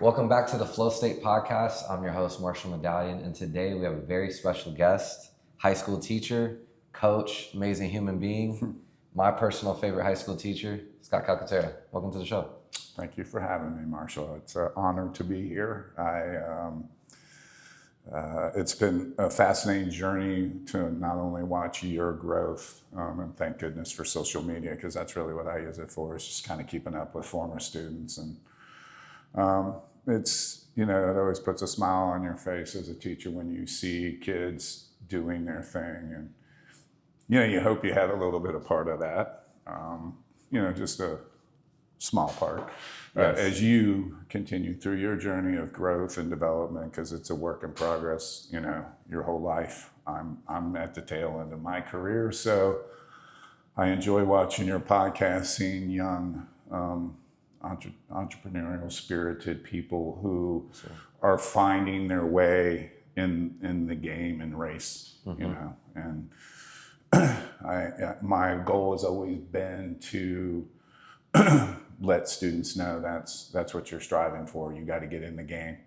Welcome back to the Flow State Podcast. I'm your host, Marshall Medallion, and today we have a very special guest, high school teacher, coach, amazing human being, my personal favorite high school teacher, Scott Calcaterra. Welcome to the show. Thank you for having me, Marshall. It's an honor to be here. It's been a fascinating journey to not only watch your growth, and thank goodness for social media, because that's really what I use it for, is just kind of keeping up with former students. And it always puts a smile on your face as a teacher when you see kids doing their thing. And, you hope you had a little bit of part of that, just a small part. Yes. As you continue through your journey of growth and development, because it's a work in progress, your whole life. I'm at the tail end of my career, so I enjoy watching your podcast, seeing young entrepreneurial spirited people who are finding their way in the game and race, and my goal has always been to let students know that's what you're striving for. You got to get in the game.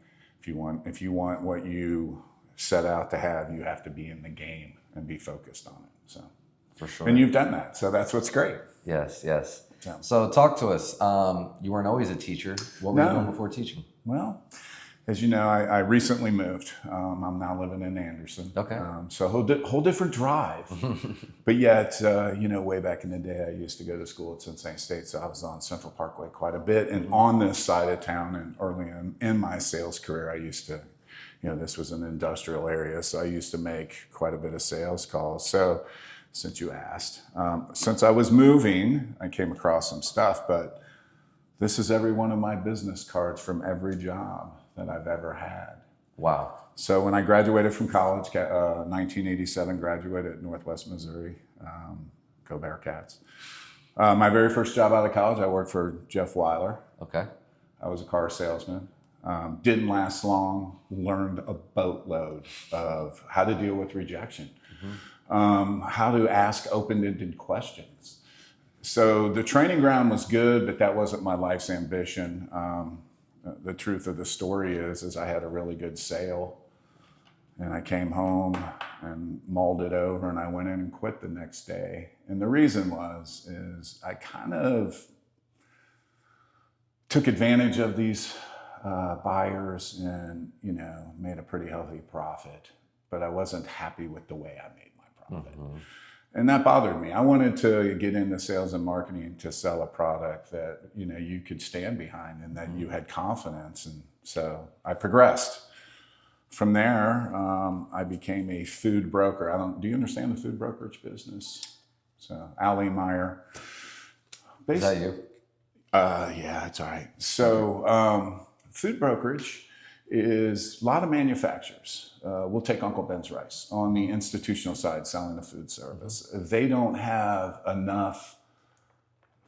If you want what you set out to have, you have to be in the game and be focused on it. So For sure. and you've done that, so that's what's great. Yes. Yeah. So talk to us. You weren't always a teacher. What were you doing before teaching? Well, as you know, I recently moved. I'm now living in Anderson. Okay. So whole different drive. But yet, way back in the day, I used to go to school at Cincinnati State, so I was on Central Parkway quite a bit. And on this side of town, and early in my sales career, I used to, this was an industrial area, so I used to make quite a bit of sales calls. So since you asked, since I was moving, I came across some stuff, but this is every one of my business cards from every job that I've ever had. Wow. So when I graduated from college, 1987, graduated at Northwest Missouri, go Bearcats. My very first job out of college, I worked for Jeff Weiler. Okay. I was a car salesman. Didn't last long, learned a boatload of how to deal with rejection, how to ask open-ended questions. So the training ground was good, but that wasn't my life's ambition. The truth of the story is I had a really good sale, and I came home and mulled it over, and I went in and quit the next day. And the reason is I kind of took advantage of these buyers and, made a pretty healthy profit, but I wasn't happy with the way I made my profit. And that bothered me. I wanted to get into sales and marketing to sell a product that, you could stand behind and that you had confidence. And so I progressed. From there, I became a food broker. Do you understand the food brokerage business? So Allie Meyer. Is that you? Yeah, it's all right. So food brokerage is a lot of manufacturers. We'll take Uncle Ben's Rice on the institutional side, selling the food service. They don't have enough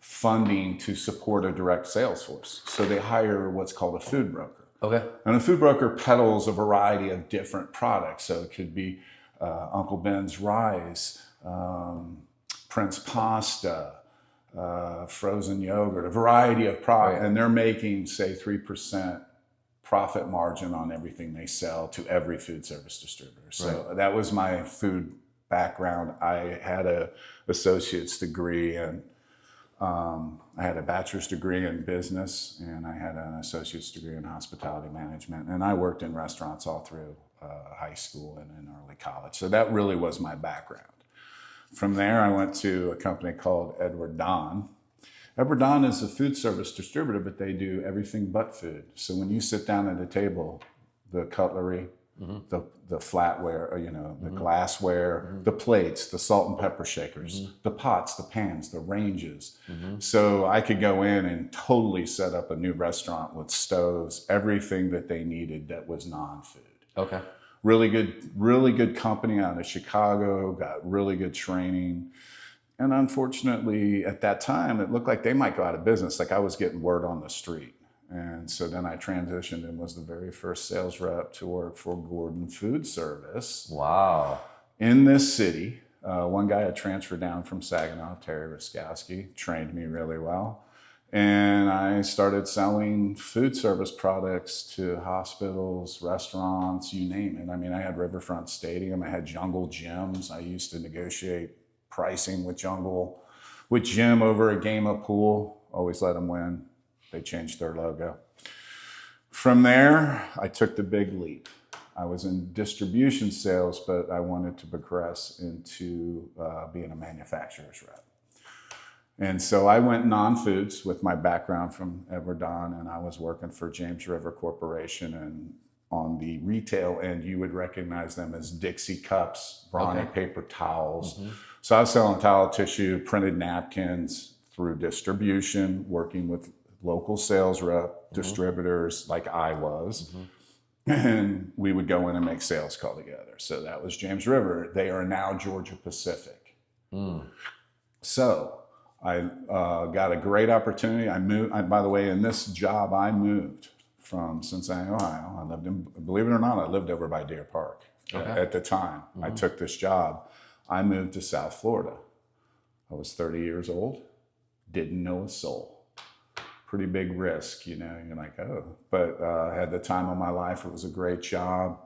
funding to support a direct sales force, so they hire what's called a food broker. Okay. And a food broker peddles a variety of different products. So it could be Uncle Ben's Rice, Prince Pasta, frozen yogurt, a variety of products, and they're making, say, 3% profit margin on everything they sell to every food service distributor. So that was my food background. I had a associate's degree, and I had a bachelor's degree in business, and I had an associate's degree in hospitality management. And I worked in restaurants all through high school and in early college. So that really was my background. From there, I went to a company called Edward Don. Edward Don is a food service distributor, but they do everything but food. So when you sit down at a table, the cutlery, the flatware, the glassware, the plates, the salt and pepper shakers, the pots, the pans, the ranges. So I could go in and totally set up a new restaurant with stoves, everything that they needed that was non-food. Okay. Really good company out of Chicago, got really good training. And unfortunately, at that time, it looked like they might go out of business. Like I was getting word on the street. And so then I transitioned and was the very first sales rep to work for Gordon Food Service. Wow. In this city. One guy had transferred down from Saginaw, Terry Ruskowski, trained me really well. And I started selling food service products to hospitals, restaurants, you name it. I mean, I had Riverfront Stadium, I had Jungle gyms. I used to negotiate pricing with Jim over a game of pool. Always let them win. They changed their logo. From there, I took the big leap. I was in distribution sales, but I wanted to progress into being a manufacturer's rep. And so I went non-foods with my background from Edward Don, and I was working for James River Corporation. And on the retail end, you would recognize them as Dixie cups, Brawny paper towels. So I was selling towel tissue, printed napkins through distribution, working with local sales rep, distributors like I was. And we would go in and make sales call together. So that was James River. They are now Georgia Pacific. So I got a great opportunity. I moved, by the way, in this job, I moved from Cincinnati, Ohio. I lived in, believe it or not, I lived over by Deer Park at the time. I took this job. I moved to South Florida. I was 30 years old, didn't know a soul. Pretty big risk, you know, you're like, oh. But I had the time of my life. It was a great job.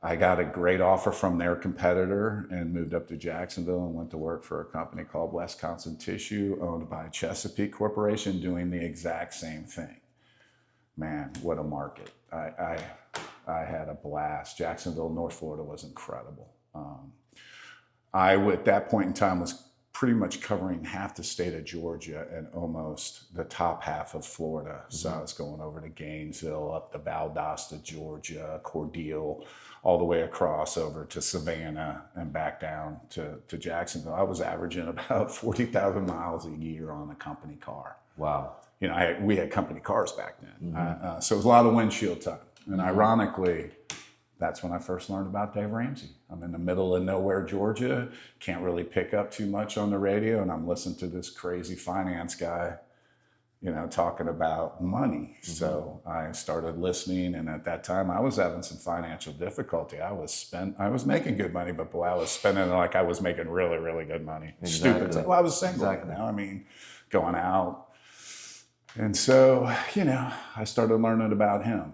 I got a great offer from their competitor and moved up to Jacksonville and went to work for a company called Wisconsin Tissue, owned by Chesapeake Corporation, doing the exact same thing. Man, what a market. I had a blast. Jacksonville, North Florida was incredible. I, at that point in time, was pretty much covering half the state of Georgia and almost the top half of Florida. So I was going over to Gainesville, up to Valdosta, Georgia, Cordele, all the way across over to Savannah and back down to Jacksonville. I was averaging about 40,000 miles a year on a company car. Wow. You know, we had company cars back then. So it was a lot of windshield time. And ironically, that's when I first learned about Dave Ramsey. I'm in the middle of nowhere, Georgia, can't really pick up too much on the radio, and I'm listening to this crazy finance guy, you know, talking about money. So I started listening, and at that time I was having some financial difficulty. I was making good money, but boy, I was spending it like I was making really, really good money. Stupid. Well, I was single, you know, I mean, going out. And so, you know, I started learning about him.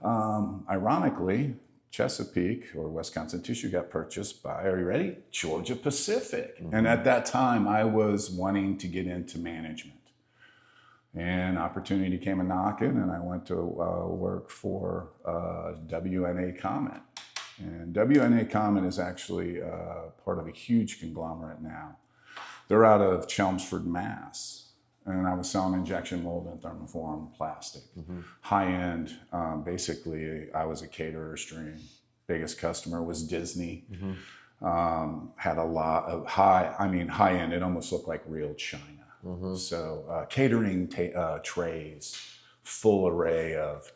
Ironically, Chesapeake or Wisconsin Tissue got purchased by, are you ready? Georgia Pacific. And at that time I was wanting to get into management. And opportunity came a knocking, and I went to work for WNA Comment. And WNA Comment is actually part of a huge conglomerate now. They're out of Chelmsford, Mass. And I was selling injection mold and thermoform plastic. High-end, basically, I was a caterer stream. Biggest customer was Disney. Had a lot of high-end, it almost looked like real China. So catering trays, full array of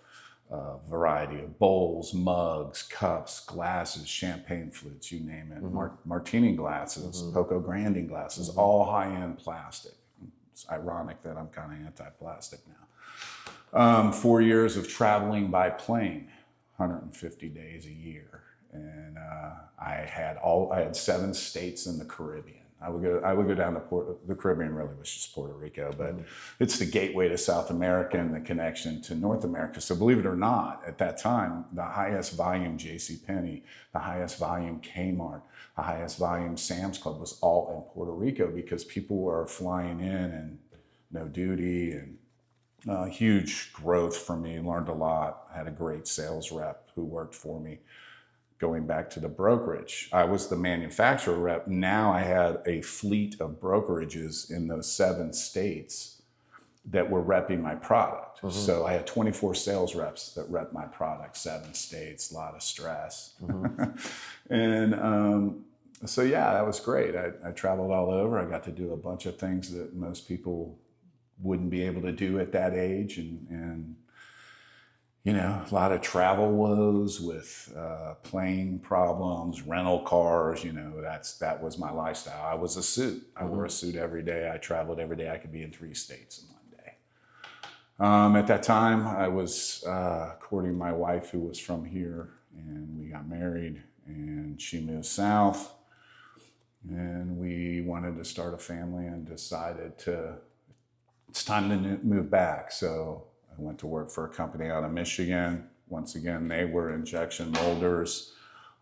variety of bowls, mugs, cups, glasses, champagne flutes, you name it. Martini glasses, Poco Grande glasses, all high-end plastic. It's ironic that I'm kind of anti-plastic now. 4 years of traveling by plane, 150 days a year. And I had 7 states in the Caribbean. I would go down to the Caribbean, really was just Puerto Rico, but it's the gateway to South America and the connection to North America. So believe it or not, at that time, the highest volume JCPenney, the highest volume Kmart, the highest volume Sam's Club was all in Puerto Rico, because people were flying in and no duty, and huge growth for me. Learned a lot. I had a great sales rep who worked for me. Going back to the brokerage, I was the manufacturer rep. Now I had a fleet of brokerages in those 7 states that were repping my product. So I had 24 sales reps that rep my product, 7 states, a lot of stress. And so yeah, that was great. I traveled all over. I got to do a bunch of things that most people wouldn't be able to do at that age, and you know, a lot of travel woes with plane problems, rental cars. You know, that was my lifestyle. I was a suit. I wore a suit every day. I traveled every day. I could be in 3 states in one day. At that time, I was courting my wife, who was from here, and we got married, and she moved south, and we wanted to start a family and decided to it's time to move back. So I went to work for a company out of Michigan. Once again, they were injection molders,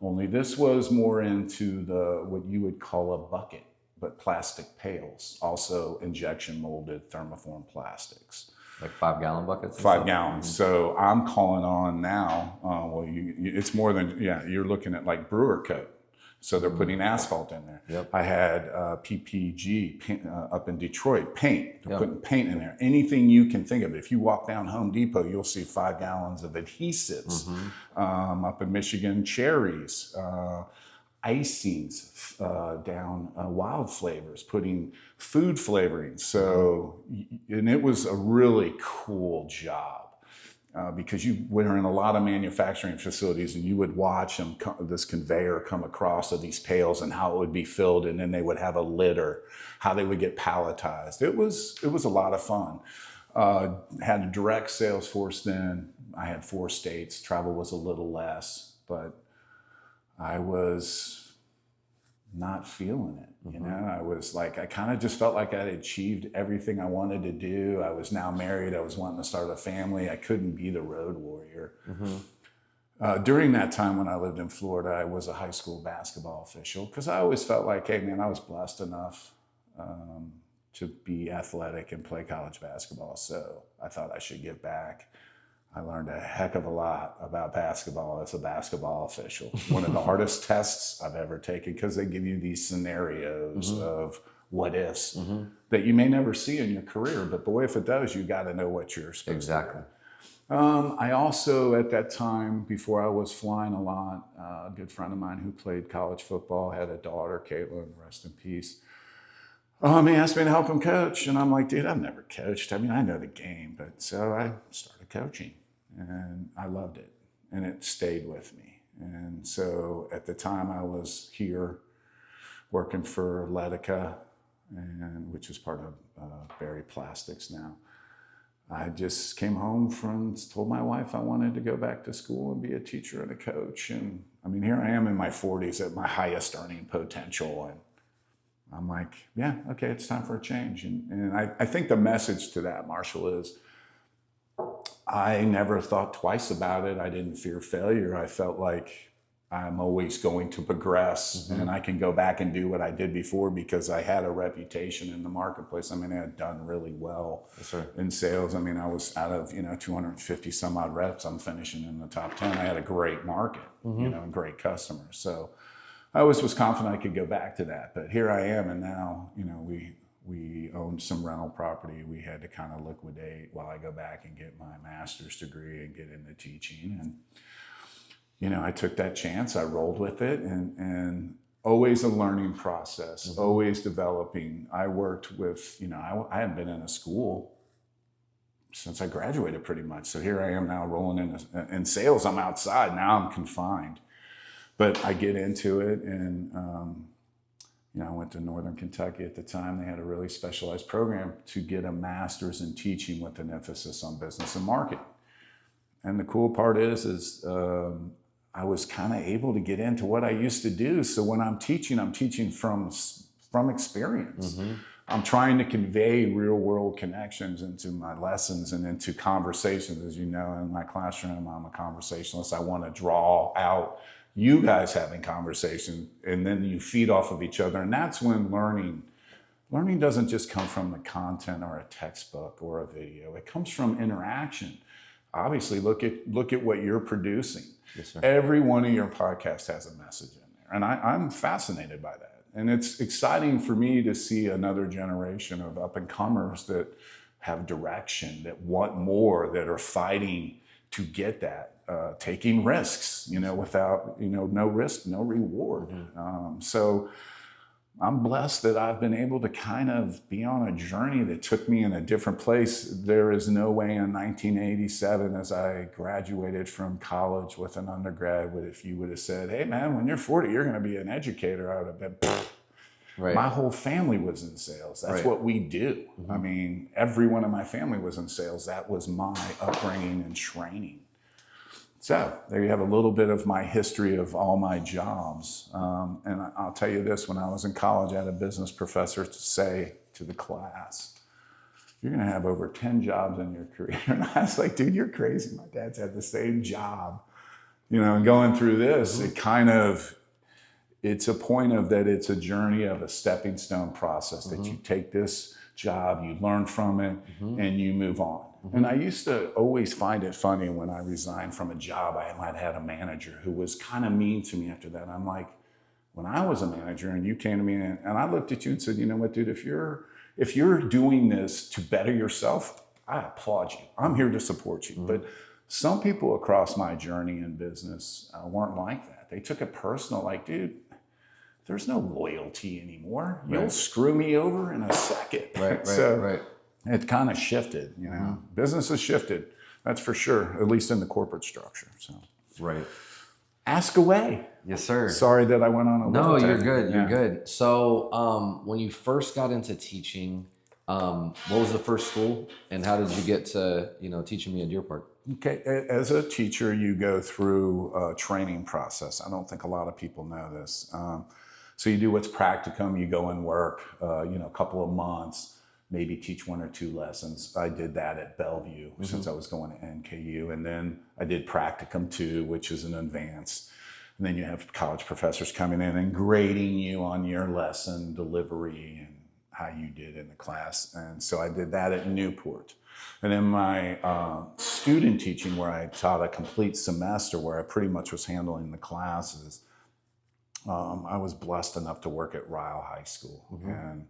only this was more into what you would call a bucket, but plastic pails, also injection molded thermoform plastics. Like 5-gallon buckets? 5 gallons. So I'm calling on now, it's more than, you're looking at like brewer coat. So they're putting asphalt in there. Yep. I had PPG paint, up in Detroit, paint. They're putting paint in there. Anything you can think of. If you walk down Home Depot, you'll see 5 gallons of adhesives. Up in Michigan, cherries, icings, down wild flavors, putting food flavoring. So, and it was a really cool job. Because you were in a lot of manufacturing facilities and you would watch them, this conveyor come across of these pails and how it would be filled, and then they would have a lid, or how they would get palletized. It was a lot of fun. Had a direct sales force then. I had 4 states. Travel was a little less, but I was not feeling it. You know, I was like, I kind of just felt like I'd achieved everything I wanted to do. I was now married. I was wanting to start a family. I couldn't be the road warrior. During that time when I lived in Florida, I was a high school basketball official, because I always felt like, hey man, I was blessed enough to be athletic and play college basketball. So I thought I should give back. I learned a heck of a lot about basketball as a basketball official. One of the hardest tests I've ever taken, because they give you these scenarios of what ifs that you may never see in your career. But boy, if it does, you got to know what you're supposed to do. I also, at that time, before I was flying a lot, a good friend of mine who played college football had a daughter, Caitlin, rest in peace. He asked me to help him coach. And I'm like, dude, I've never coached. I mean, I know the game. But so I started coaching. And I loved it, and it stayed with me. And so at the time I was here working for Letica, which is part of Berry Plastics now. I just came home told my wife I wanted to go back to school and be a teacher and a coach. And I mean, here I am in my 40s at my highest earning potential. And I'm like, yeah, okay, it's time for a change. And I think the message to that, Marshall, is I never thought twice about it. I didn't fear failure. I felt like I'm always going to progress, and I can go back and do what I did before, because I had a reputation in the marketplace. I mean, I had done really well in sales. I mean, I was out of 250 some odd reps, I'm finishing in the top 10. I had a great market, and great customers. So I always was confident I could go back to that. But here I am, and now we owned some rental property. We had to kind of liquidate while I go back and get my master's degree and get into teaching. And, I took that chance. I rolled with it, and always a learning process, always developing. I worked with, I hadn't been in a school since I graduated pretty much. So here I am now rolling in sales. I'm outside. Now I'm confined. But I get into it, and, I went to Northern Kentucky at the time. They had a really specialized program to get a master's in teaching with an emphasis on business and marketing. And the cool part is I was kind of able to get into what I used to do. So when I'm teaching from experience. I'm trying to convey real world connections into my lessons and into conversations. As you know, in my classroom, I'm a conversationalist. I want to draw out you guys having conversation, and then you feed off of each other. And that's when learning doesn't just come from the content or a textbook or a video. It comes from interaction. Obviously, look at what you're producing. Yes, sir. Every one of your podcasts has a message in there. And I'm fascinated by that. And it's exciting for me to see another generation of up and comers that have direction, that want more, that are fighting to get that. Taking risks, without, no risk, no reward. So I'm blessed that I've been able to kind of be on a journey that took me in a different place. There is no way in 1987, as I graduated from college with an undergrad, if you would have said, hey man, when you're 40, you're going to be an educator, I would have been, right. My whole family was in sales. That's right. What we do. I mean, everyone in my family was in sales. That was my upbringing and training. So there you have a little bit of my history of all my jobs. And I'll tell you this, when I was in college, I had a business professor to say to the class, you're going to have over 10 jobs in your career. And I was like, dude, you're crazy. My dad's had the same job, and going through this, it's a point of that it's a journey of a stepping stone process that you take this job, you learn from it, and you move on. And I used to always find it funny when I resigned from a job, I might have had a manager who was kind of mean to me after that. I'm like, when I was a manager and you came to me and I looked at you and said, you know what, dude, if you're doing this to better yourself, I applaud you. I'm here to support you. But some people across my journey in business weren't like that. They took it personal, like, dude, there's no loyalty anymore. You'll screw me over in a second. Right. It kind of shifted, Business has shifted, that's for sure, at least in the corporate structure. So, right. Ask away. Yes, sir. Sorry that I went on a little No, you're good. You're good. So, when you first got into teaching, what was the first school, and how did you get to, teaching me at Deer Park? Okay, as a teacher, you go through a training process. I don't think a lot of people know this. So you do what's practicum. You go and work, a couple of months. Maybe teach 1 or 2 lessons. I did that at Bellevue since I was going to NKU. And then I did practicum 2, which is an advanced. And then you have college professors coming in and grading you on your lesson delivery and how you did in the class. And so I did that at Newport. And in my student teaching, where I taught a complete semester, where I pretty much was handling the classes, I was blessed enough to work at Ryle High School. And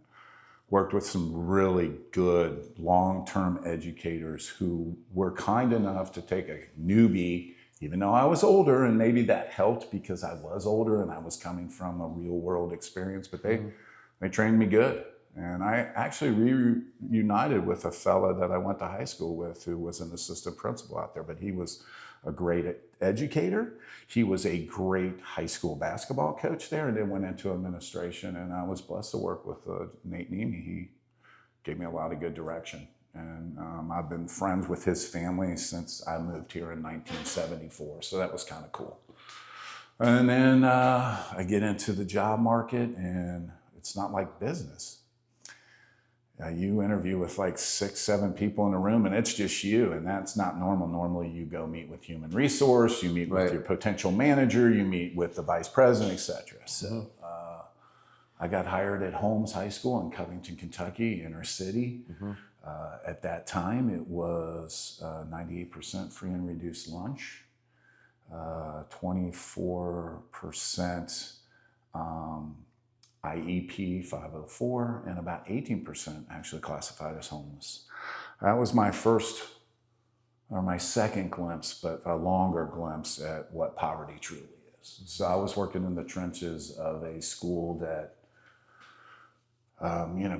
worked with some really good long-term educators who were kind enough to take a newbie, even though I was older, and maybe that helped because I was older and I was coming from a real world experience, but they trained me good. And I actually reunited with a fella that I went to high school with who was an assistant principal out there, but he was a great educator. He was a great high school basketball coach there, and then went into administration. And I was blessed to work with Nate Nemi. He gave me a lot of good direction. And I've been friends with his family since I moved here in 1974. So that was kind of cool. And then I get into the job market, and it's not like business. You interview with like 6, 7 people in a room, and it's just you, and that's not normal. Normally you go meet with human resource, you meet with your potential manager, you meet with the vice president, etc. So I got hired at Holmes High School in Covington, Kentucky, inner city. At that time, it was 98% free and reduced lunch, 24% IEP 504, and about 18% actually classified as homeless. That was my second glimpse, but a longer glimpse at what poverty truly is. So I was working in the trenches of a school that,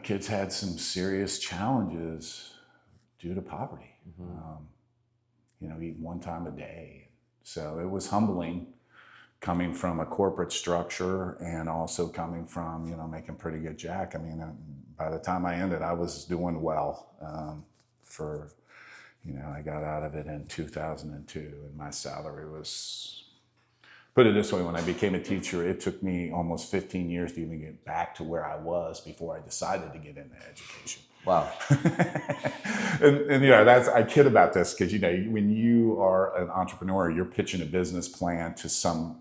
kids had some serious challenges due to poverty. Eat 1 time a day. So it was humbling, coming from a corporate structure and also coming from, making pretty good jack. I mean, by the time I ended, I was doing well I got out of it in 2002, and my salary was, put it this way, when I became a teacher, it took me almost 15 years to even get back to where I was before I decided to get into education. Wow. and I kid about this because, when you are an entrepreneur, you're pitching a business plan to some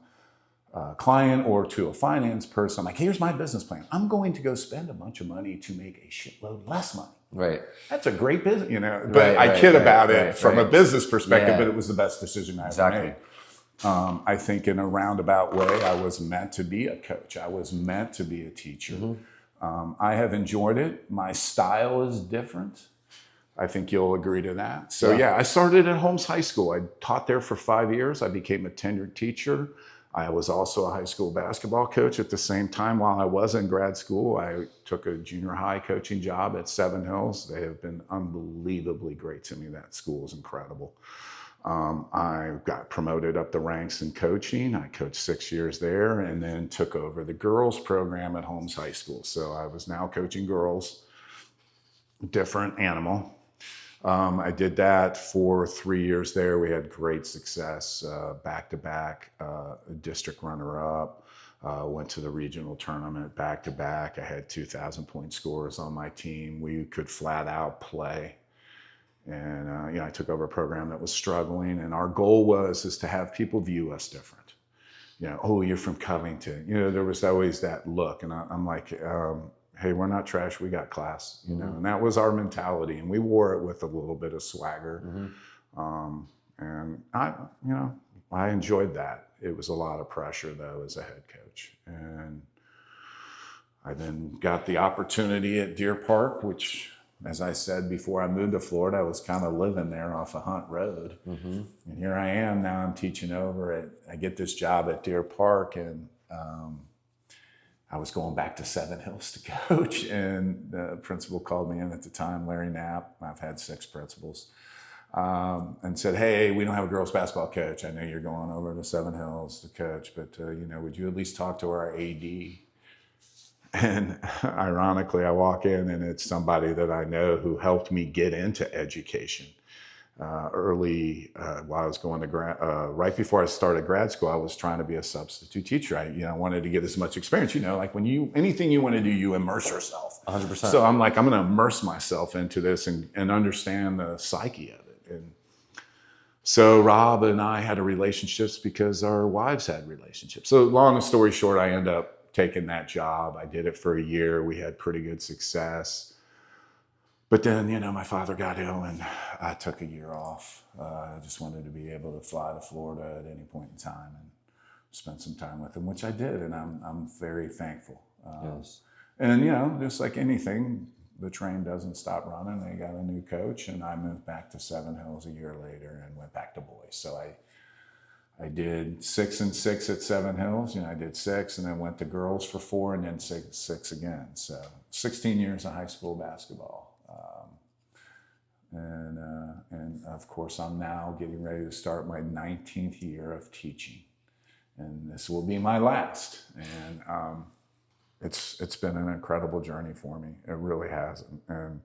client or to a finance person. I'm like, here's my business plan. I'm going to go spend a bunch of money to make a shitload less money. Right. That's a great business, but I kid about it from a business perspective, but it was the best decision I ever made. I think in a roundabout way, I was meant to be a coach. I was meant to be a teacher. I have enjoyed it. My style is different. I think you'll agree to that. So I started at Holmes High School. I taught there for 5 years. I became a tenured teacher. I was also a high school basketball coach at the same time. While I was in grad school, I took a junior high coaching job at Seven Hills. They have been unbelievably great to me. That school is incredible. I got promoted up the ranks in coaching. I coached 6 years there, and then took over the girls program at Holmes High School. So I was now coaching girls, different animal. I did that for 3 years there. We had great success, back-to-back district runner-up. Went to the regional tournament back to back. I had 2,000-point scores on my team. We could flat out play. And I took over a program that was struggling, and our goal is to have people view us different. Oh, you're from Covington. There was always that look, and I'm like, hey, we're not trash. We got class. And that was our mentality, and we wore it with a little bit of swagger. And I enjoyed that. It was a lot of pressure though as a head coach, and I then got the opportunity at Deer Park, which, as I said before I moved to Florida, I was kind of living there off of Hunt Road. And here I am now. I'm teaching I get this job at Deer Park, and I was going back to Seven Hills to coach, and the principal called me in at the time, Larry Knapp. I've had 6 principals. And said, hey, we don't have a girls basketball coach. I know you're going over to Seven Hills to coach, but would you at least talk to our AD? And ironically, I walk in and it's somebody that I know who helped me get into education early while I was going to right before I started grad school. I was trying to be a substitute teacher. I wanted to get as much experience. Like when anything you want to do, you immerse yourself. 100%. So I'm like, I'm going to immerse myself into this and understand the psyche of it. And so Rob and I had relationships because our wives had relationships. So long story short, I ended up taking that job. I did it for a year. We had pretty good success. But then, my father got ill and I took a year off. I just wanted to be able to fly to Florida at any point in time and spend some time with him, which I did. And I'm very thankful. Yes. And, just like anything, the train doesn't stop running. They got a new coach, and I moved back to Seven Hills a year later and went back to boys. So I did 6 and 6 at Seven Hills. I did 6 and then went to girls for 4 and then 6 again. So 16 years of high school basketball. And of course, I'm now getting ready to start my 19th year of teaching. And this will be my last. And it's been an incredible journey for me. It really has. And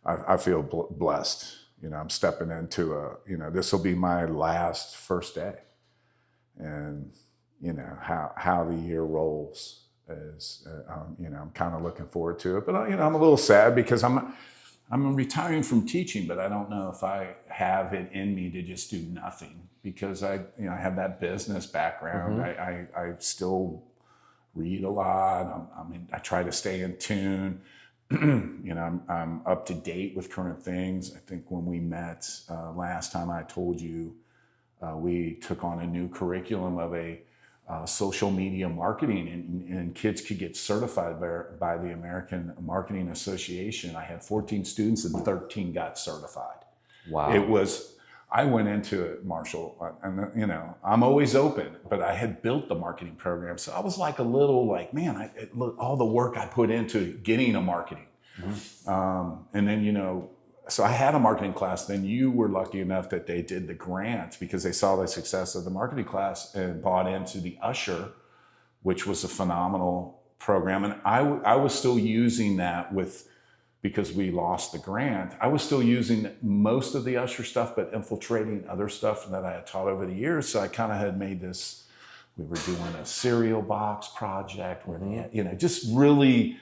I feel blessed. I'm stepping into this will be my last first day. And, how the year rolls is, I'm kind of looking forward to it. But, I'm a little sad because I'm retiring from teaching, but I don't know if I have it in me to just do nothing because I have that business background. I still read a lot. I try to stay in tune. I'm up to date with current things. I think when we met last time, I told you we took on a new curriculum of a social media marketing, and kids could get certified by the American Marketing Association. I had 14 students and 13 got certified. Wow. I went into it, Marshall, and I'm always open, but I had built the marketing program. So I was like man, look, all the work I put into getting a marketing. And then, so I had a marketing class. Then you were lucky enough that they did the grant because they saw the success of the marketing class and bought into the Usher, which was a phenomenal program. And I was still using that because we lost the grant. I was still using most of the Usher stuff, but infiltrating other stuff that I had taught over the years. So I kind of had made this, we were doing a cereal box project where they had, just really,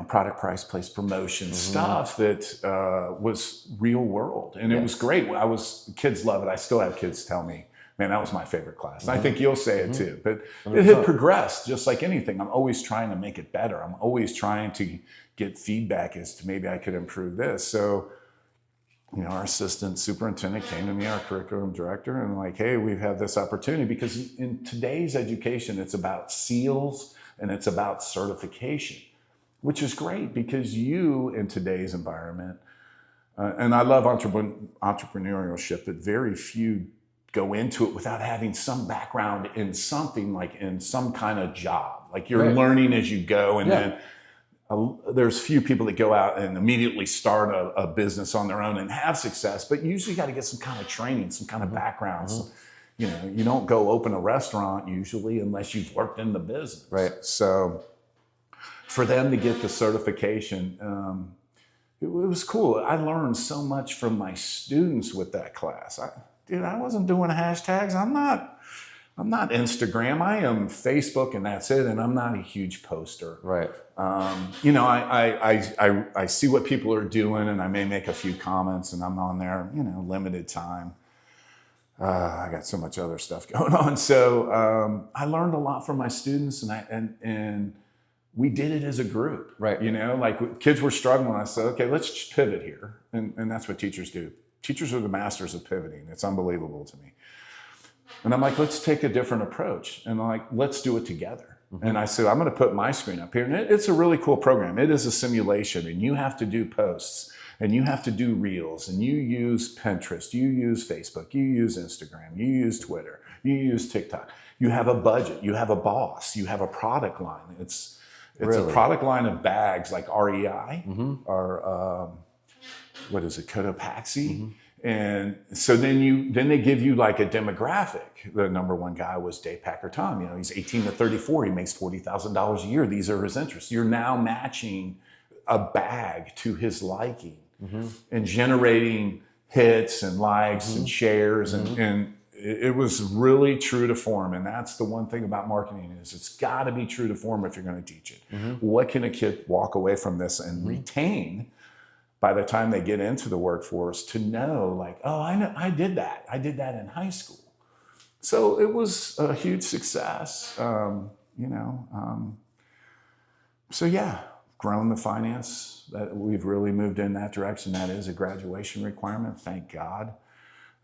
product, price, place, promotion stuff that was real world. And it was great. Kids love it. I still have kids tell me, man, that was my favorite class. And I think you'll say it too, but 100%. It had progressed just like anything. I'm always trying to make it better. I'm always trying to get feedback as to maybe I could improve this. So, our assistant superintendent came to me, our curriculum director, and like, hey, we've had this opportunity because in today's education, it's about seals and it's about certification, which is great because in today's environment, and I love entrepreneurship, but very few go into it without having some background in something, like in some kind of job. Like you're learning as you go, and then there's few people that go out and immediately start a business on their own and have success, but usually got to get some kind of training, some kind of background. So, you don't go open a restaurant usually unless you've worked in the business. Right. So for them to get the certification, it was cool. I learned so much from my students with that class. I wasn't doing hashtags. I'm not Instagram. I am Facebook, and that's it. And I'm not a huge poster. Right. You know, I see what people are doing, and I may make a few comments, and I'm on there, you know, limited time. I got so much other stuff going on. So I learned a lot from my students, and we did it as a group. Right. You know, like kids were struggling. I said, okay, let's just pivot here. And that's what teachers do. Teachers are the masters of pivoting. It's unbelievable to me. And I'm like, let's take a different approach. And I'm like, let's do it together. Mm-hmm. And I said, I'm going to put my screen up here. And it's a really cool program. It is a simulation, and you have to do posts, and you have to do reels, and you use Pinterest, you use Facebook, you use Instagram, you use Twitter, you use TikTok. You have a budget, you have a boss, you have a product line. It's really? A product line of bags like REI or what is it, Cotopaxi. Mm-hmm. And so then they give you like a demographic. The number one guy was Dave Packer Tom. You know, he's 18 to 34. He makes $40,000 a year. These are his interests. You're now matching a bag to his liking and generating hits and likes and shares. And it was really true to form. And that's the one thing about marketing is it's got to be true to form if you're going to teach it. What can a kid walk away from this and retain by the time they get into the workforce to know, like, oh, I know, I did that in high school. So it was a huge success, you know. So yeah, grown the finance, that we've really moved in that direction. That is a graduation requirement, thank God.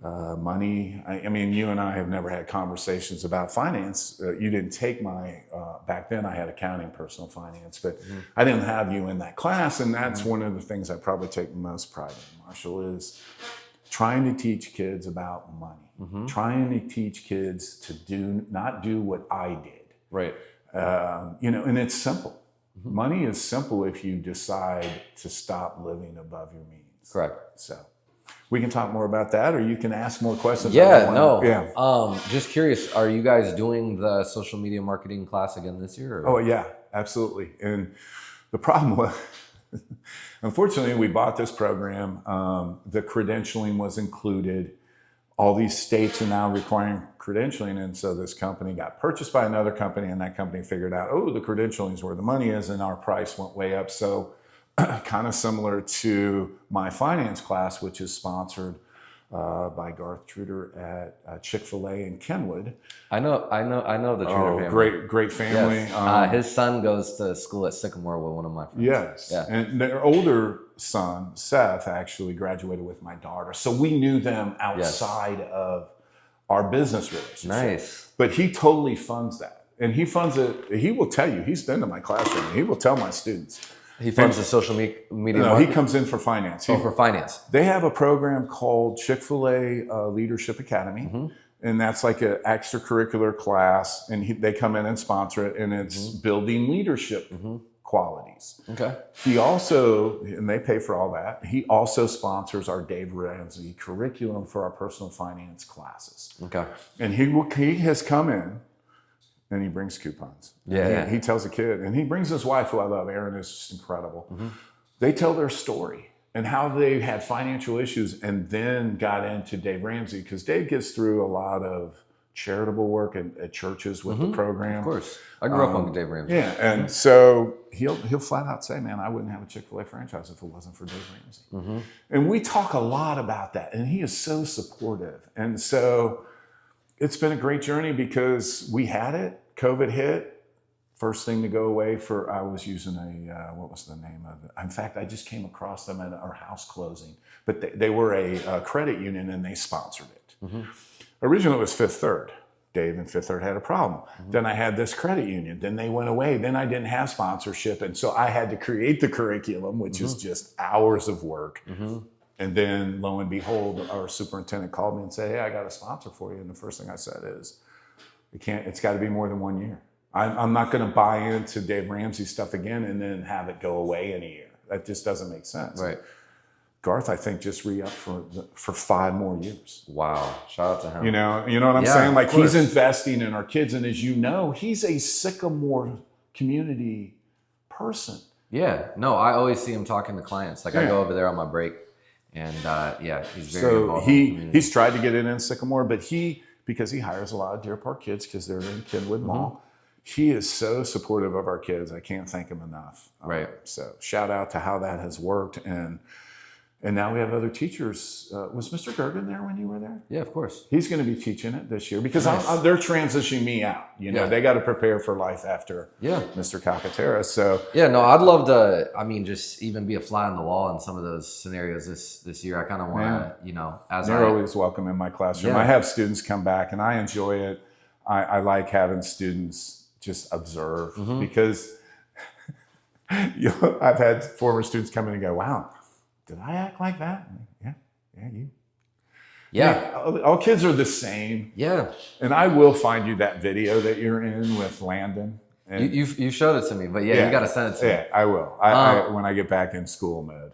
Money, I mean, you and I have never had conversations about finance. You didn't take my, back then I had accounting, personal finance, but I didn't have you in that class. And that's one of the things I probably take most pride in, Marshall, is trying to teach kids about money, trying to teach kids to not do what I did. Right. You know, and it's simple. Money is simple if you decide to stop living above your means. Correct. So we can talk more about that, or you can ask more questions. Yeah, no. Yeah. Just curious, are you guys doing the social media marketing class again this year? Or? Oh, yeah, absolutely. And the problem was, unfortunately, we bought this program. The credentialing was included. All these states are now requiring credentialing. And so this company got purchased by another company, and that company figured out, oh, the credentialing is where the money is, and our price went way up. So kind of similar to my finance class, which is sponsored by Garth Truder at Chick-fil-A in Kenwood. I know the Truder family. Great family. Yes. His son goes to school at Sycamore with one of my friends. Yes. Yeah. And their older son, Seth, actually graduated with my daughter. So we knew them outside of our business relationship. Nice. But he totally funds that. And he funds it. He will tell you, he's been to my classroom, and he will tell my students. He funds the social media No, he comes in for finance. For finance. They have a program called Chick-fil-A Leadership Academy, and that's like an extracurricular class, and they come in and sponsor it, and it's building leadership qualities. Okay. He also, and they pay for all that, he also sponsors our Dave Ramsey curriculum for our personal finance classes. Okay. And he has come in, and he brings coupons. Yeah. He tells a kid, and he brings his wife, who I love. Erin is just incredible. They tell their story and how they had financial issues and then got into Dave Ramsey, because Dave gets through a lot of charitable work at churches with the program. Of course. I grew up on Dave Ramsey. Yeah, and so he'll flat out say, man, I wouldn't have a Chick-fil-A franchise if it wasn't for Dave Ramsey. And we talk a lot about that, and he is so supportive. And so it's been a great journey because we had it. COVID hit. First thing to go away I was using what was the name of it? In fact, I just came across them at our house closing. But they were a credit union, and they sponsored it. Originally, it was Fifth Third. Dave and Fifth Third had a problem. Then I had this credit union. Then they went away. Then I didn't have sponsorship. And so I had to create the curriculum, which is just hours of work. And then, lo and behold, our superintendent called me and said, hey, I got a sponsor for you. And the first thing I said is, it's got to be more than 1 year. I'm not going to buy into Dave Ramsey stuff again and then have it go away in a year. That just doesn't make sense. Right. Garth, I think, just re-upped for 5 more years. Wow. Shout out to him. You know what I'm saying? Like, he's investing in our kids. And as you know, he's a Sycamore community person. Yeah. No, I always see him talking to clients. Like, I go over there on my break. And he's very involved in the community. He's tried to get it in Sycamore, but he because he hires a lot of Deer Park kids because they're in Kenwood Mall. He is so supportive of our kids. I can't thank him enough. Right. So shout out to how that has worked. And now we have other teachers. Was Mr. Gergen there when you were there? Yeah, of course. He's going to be teaching it this year because Nice. they're transitioning me out. You know, they got to prepare for life after Mr. Calcaterra. So yeah, no, I'd love to. I mean, just even be a fly on the wall in some of those scenarios this year. I kind of want to, you know, they're always welcome in my classroom. I have students come back, and I enjoy it. I like having students just observe because I've had former students come in and go, "Wow, did I act like that?" You. Yeah. All kids are the same. Yeah. And I will find you that video that you're in with Landon. And you showed it to me, but you got to send it to me. Yeah, I will. I when I get back in school mode.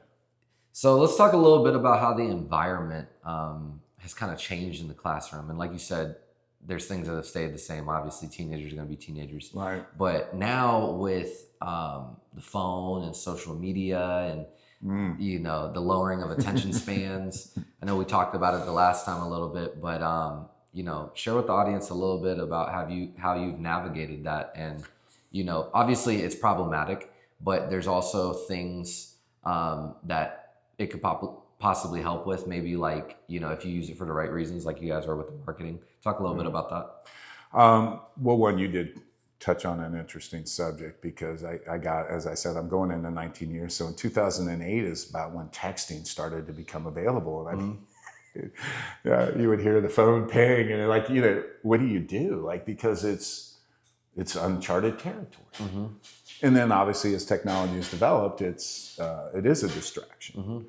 So let's talk a little bit about how the environment has kind of changed in the classroom. And like you said, there's things that have stayed the same. Obviously, teenagers are going to be teenagers. Right. But now with the phone and social media and you know, the lowering of attention spans. I know we talked about it the last time a little bit, but you know, share with the audience a little bit about how you've navigated that. And you know, obviously it's problematic, but there's also things that it could possibly help with. Maybe like, you know, if you use it for the right reasons, like you guys are with the marketing. Talk a little bit about that. Well, one, you did touch on an interesting subject because I got, as I said, I'm going into 19 years. So in 2008 is about when texting started to become available. And you would hear the phone ping and like, you know, what do you do? Like, because it's uncharted territory. And then obviously as technology has developed, it is a distraction.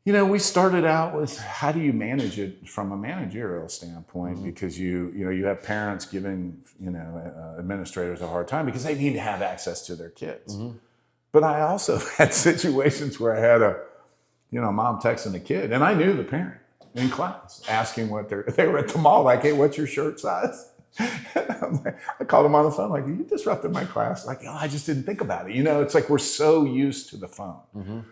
You know, we started out with how do you manage it from a managerial standpoint, because you have parents giving, you know, administrators a hard time because they need to have access to their kids. But I also had situations where I had a mom texting a kid and I knew the parent in class asking what they were at the mall, like, hey, what's your shirt size? I called them on the phone, like, you disrupted my class. Like, I just didn't think about it. You know, it's like we're so used to the phone.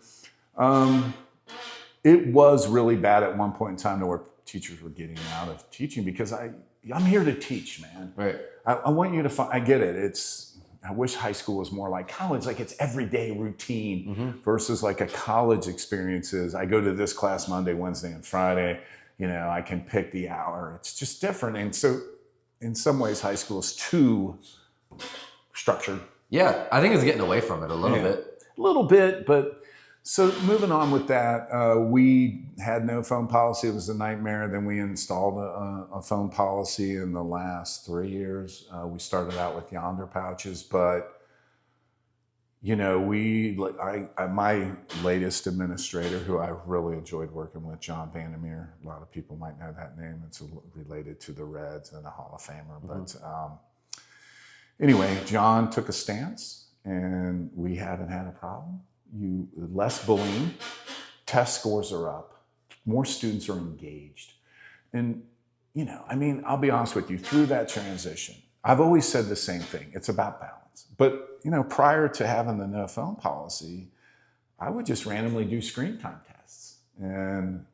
It was really bad at one point in time to where teachers were getting out of teaching because I'm here to teach, man. Right. I want you to find, I get it. I wish high school was more like college, like it's everyday routine versus like a college experience is I go to this class Monday, Wednesday, and Friday. You know, I can pick the hour. It's just different. And so in some ways, high school is too structured. Yeah, I think it's getting away from it a little bit. A little bit, but so moving on with that, we had no phone policy. It was a nightmare. Then we installed a phone policy in the last 3 years. We started out with Yonder pouches, but you know, my latest administrator, who I really enjoyed working with, John Vandermeer. A lot of people might know that name. It's related to the Reds and a Hall of Famer. But anyway, John took a stance, and we haven't had a problem. Less bullying, test scores are up, more students are engaged. And, you know, I mean, I'll be honest with you, through that transition, I've always said the same thing. It's about balance. But, you know, prior to having the no phone policy, I would just randomly do screen time tests. And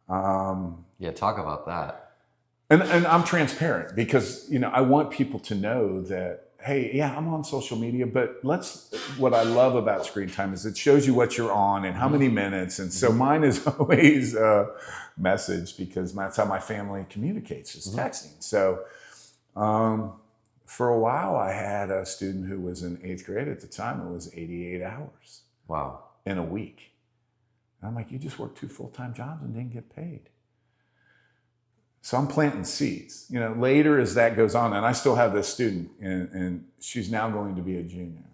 talk about that. And I'm transparent because, you know, I want people to know that, hey, yeah, I'm on social media, but what I love about screen time is it shows you what you're on and how many minutes. And so mine is always a message because that's how my family communicates, is texting. So for a while, I had a student who was in 8th grade at the time. It was 88 hours. Wow. In a week. And I'm like, you just worked 2 full-time jobs and didn't get paid. So I'm planting seeds. You know, later as that goes on, and I still have this student, and she's now going to be a junior.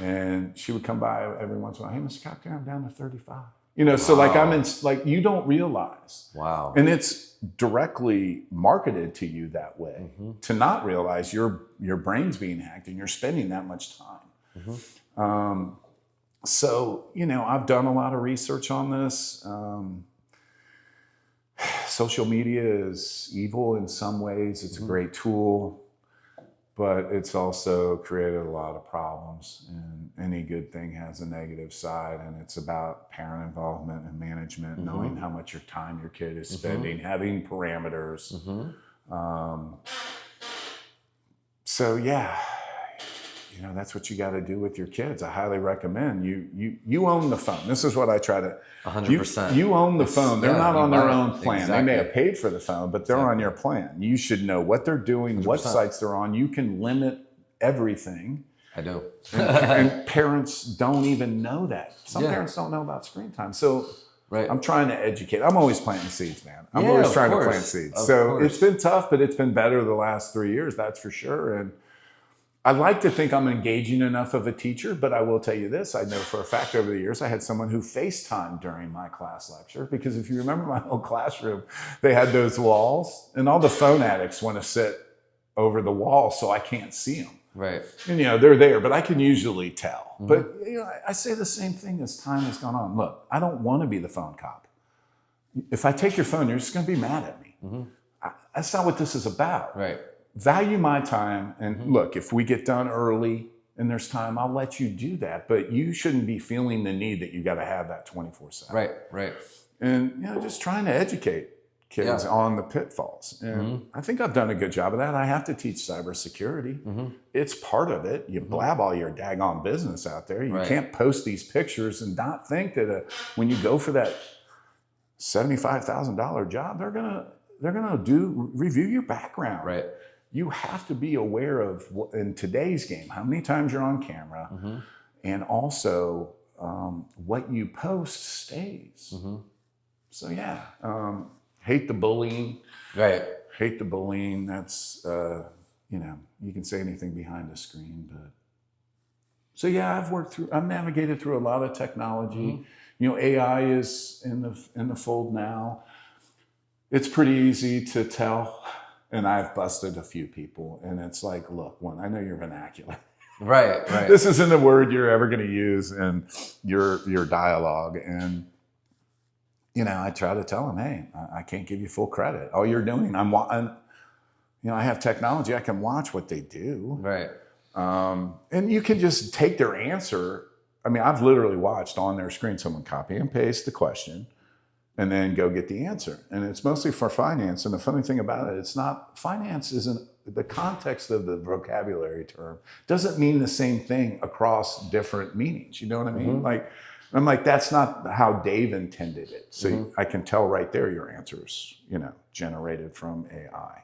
And she would come by every once in a while. Hey, Mr. Calcaterra, I'm down to 35. You know, so like I'm in, like you don't realize. Wow. And it's directly marketed to you that way, to not realize your brain's being hacked and you're spending that much time. So, you know, I've done a lot of research on this. Social media is evil in some ways. It's a great tool, but it's also created a lot of problems. And any good thing has a negative side, and it's about parent involvement and management, knowing how much time your kid is spending, having parameters. So yeah, that's what you got to do with your kids. I highly recommend you own the phone. This is what I try to. 100%. You own the phone. They're not on their own plan. Exactly. They may have paid for the phone, but they're on your plan. You should know what they're doing, 100%. What sites they're on. You can limit everything. I do. and parents don't even know that. Some parents don't know about screen time. So I'm trying to educate. I'm always planting seeds, man. I'm always trying to plant seeds. So it's been tough, but it's been better the last 3 years, that's for sure. And I like to think I'm engaging enough of a teacher, but I will tell you this. I know for a fact over the years, I had someone who FaceTimed during my class lecture, because if you remember my old classroom, they had those walls, and all the phone addicts want to sit over the wall so I can't see them. Right. And, they're there, but I can usually tell. But, I say the same thing as time has gone on. Look, I don't want to be the phone cop. If I take your phone, you're just going to be mad at me. That's not what this is about. Right. Value my time, and look, if we get done early and there's time, I'll let you do that. But you shouldn't be feeling the need that you got to have that 24/7. Right. And just trying to educate kids on the pitfalls. And I think I've done a good job of that. I have to teach cybersecurity. It's part of it. You blab all your daggone business out there. You can't post these pictures and not think that when you go for that $75,000 job, they're gonna review your background. Right. You have to be aware of, in today's game, how many times you're on camera, and also what you post stays. So hate the bullying. Right. Hate the bullying. That's you can say anything behind a screen, but so I've navigated through a lot of technology. AI is in the fold now. It's pretty easy to tell. And I've busted a few people, and it's like, look, I know your vernacular. Right. This isn't a word you're ever going to use in your dialogue. And, I try to tell them, hey, I can't give you full credit. All you're doing, I have technology. I can watch what they do. Right. And you can just take their answer. I mean, I've literally watched on their screen someone copy and paste the question and then go get the answer. And it's mostly for finance. And the funny thing about it, finance isn't, the context of the vocabulary term doesn't mean the same thing across different meanings. You know what I mean? I'm like, that's not how Dave intended it. So I can tell right there your answer is, generated from AI.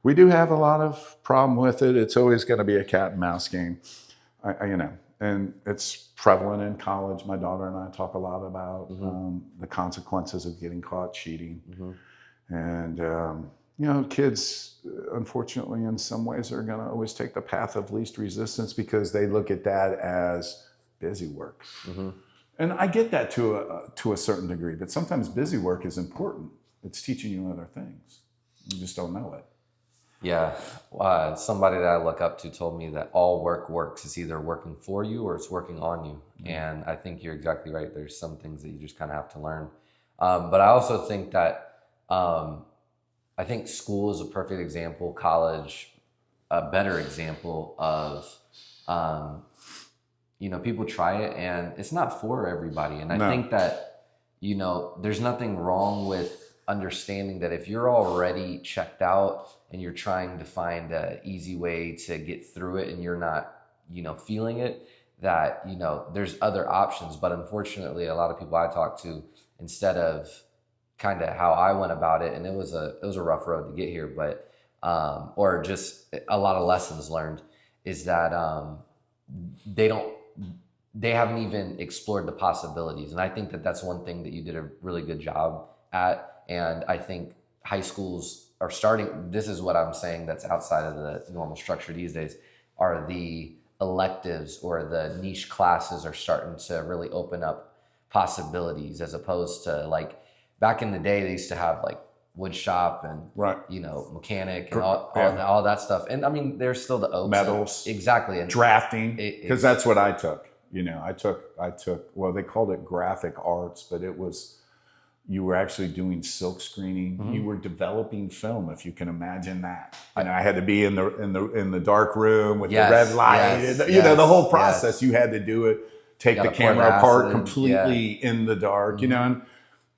We do have a lot of problem with it. It's always going to be a cat and mouse game. And it's prevalent in college. My daughter and I talk a lot about the consequences of getting caught cheating. And, kids, unfortunately, in some ways are going to always take the path of least resistance because they look at that as busy work. And I get that to a certain degree, but sometimes busy work is important. It's teaching you other things. You just don't know it. Yeah. Somebody that I look up to told me that all work works. It's either working for you or it's working on you. And I think you're exactly right. There's some things that you just kind of have to learn. But I also think that I think school is a perfect example, college, a better example of, people try it and it's not for everybody. And I think that, there's nothing wrong with understanding that if you're already checked out and you're trying to find an easy way to get through it and you're not, feeling it, that, there's other options. But unfortunately, a lot of people I talk to, instead of kind of how I went about it, and it was a rough road to get here, but, or just a lot of lessons learned, is that they haven't even explored the possibilities. And I think that that's one thing that you did a really good job at. And I think high schools are starting, this is what I'm saying that's outside of the normal structure these days, are the electives or the niche classes are starting to really open up possibilities, as opposed to like back in the day, they used to have like wood shop and, mechanic and all that stuff. And I mean, there's still the oaks. Metals. Exactly. And drafting, because that's what I took. I took, well, they called it graphic arts, but it was You were actually doing silk screening. You were developing film, if you can imagine that. You know, I had to be in the dark room with the red light. You know, the whole process. You had to do it. Take the camera apart completely in the dark. You know, and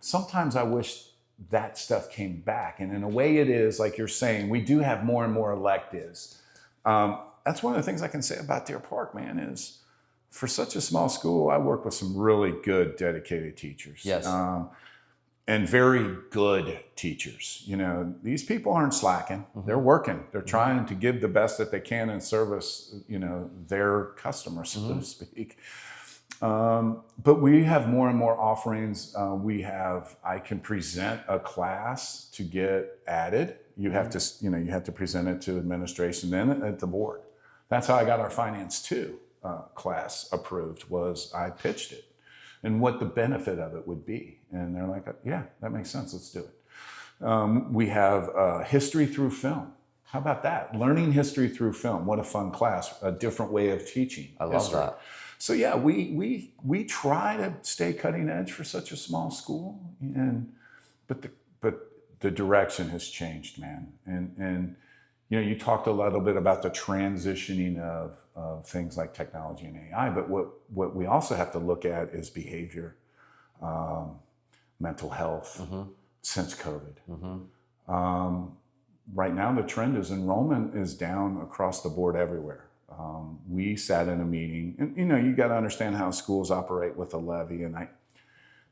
sometimes I wish that stuff came back. And in a way, it is like you're saying. We do have more and more electives. That's one of the things I can say about Deer Park, man. Is for such a small school, I work with some really good, dedicated teachers. Yes. And very good teachers. You know, these people aren't slacking. They're working. They're trying to give the best that they can in service, you know, their customers, so to speak. But we have more and more offerings. I can present a class to get added. You have to, you know, you have to present it to administration, then at the board. That's how I got our Finance 2 class approved, was I pitched it and what the benefit of it would be. And they're like, yeah, that makes sense. Let's do it. We have history through film. How about that? Learning history through film. What a fun class. A different way of teaching. I love that. So yeah, we try to stay cutting edge for such a small school, but the direction has changed, man. And you know, you talked a little bit about the transitioning of things like technology and AI, but what we also have to look at is behavior, mental health since COVID. Right now, the trend is enrollment is down across the board everywhere. We sat in a meeting, and you know, you got to understand how schools operate with a levy. And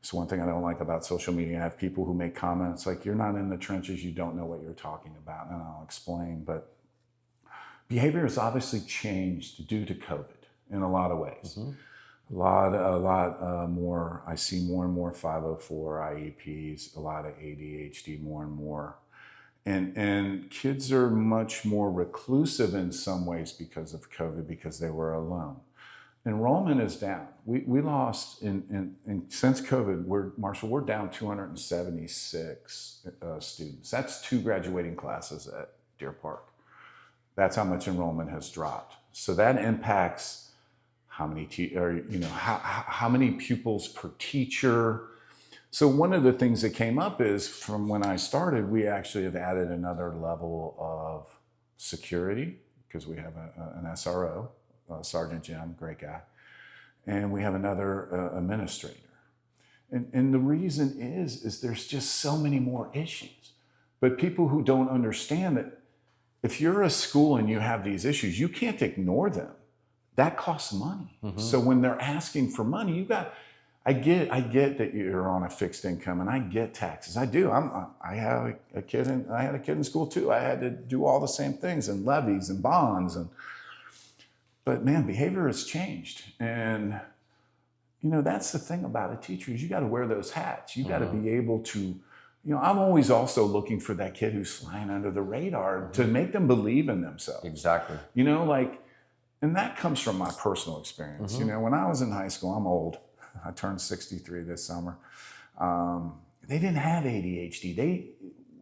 it's one thing I don't like about social media. I have people who make comments like, "You're not in the trenches, you don't know what you're talking about," and I'll explain. But behavior has obviously changed due to COVID in a lot of ways. A lot more. I see more and more 504 IEPs, a lot of ADHD, more and more. And kids are much more reclusive in some ways because of COVID, because they were alone. Enrollment is down. We lost since COVID. We're down 276 students. That's 2 graduating classes at Deer Park. That's how much enrollment has dropped. So that impacts how many how many pupils per teacher. So one of the things that came up is, from when I started, we actually have added another level of security, because we have an SRO, Sergeant Jim, great guy, and we have another administrator. And the reason is there's just so many more issues. But people who don't understand that if you're a school and you have these issues, you can't ignore them. That costs money. So when they're asking for money, I get that you're on a fixed income, and I get taxes. I do. I had a kid in school too. I had to do all the same things, and levies and bonds, but man, behavior has changed. And you know, that's the thing about a teacher, is you got to wear those hats. You got to be able to, you know, I'm always also looking for that kid who's flying under the radar to make them believe in themselves. Exactly. You know, like, and that comes from my personal experience. You know, when I was in high school, I'm old. I turned 63 this summer. They didn't have ADHD.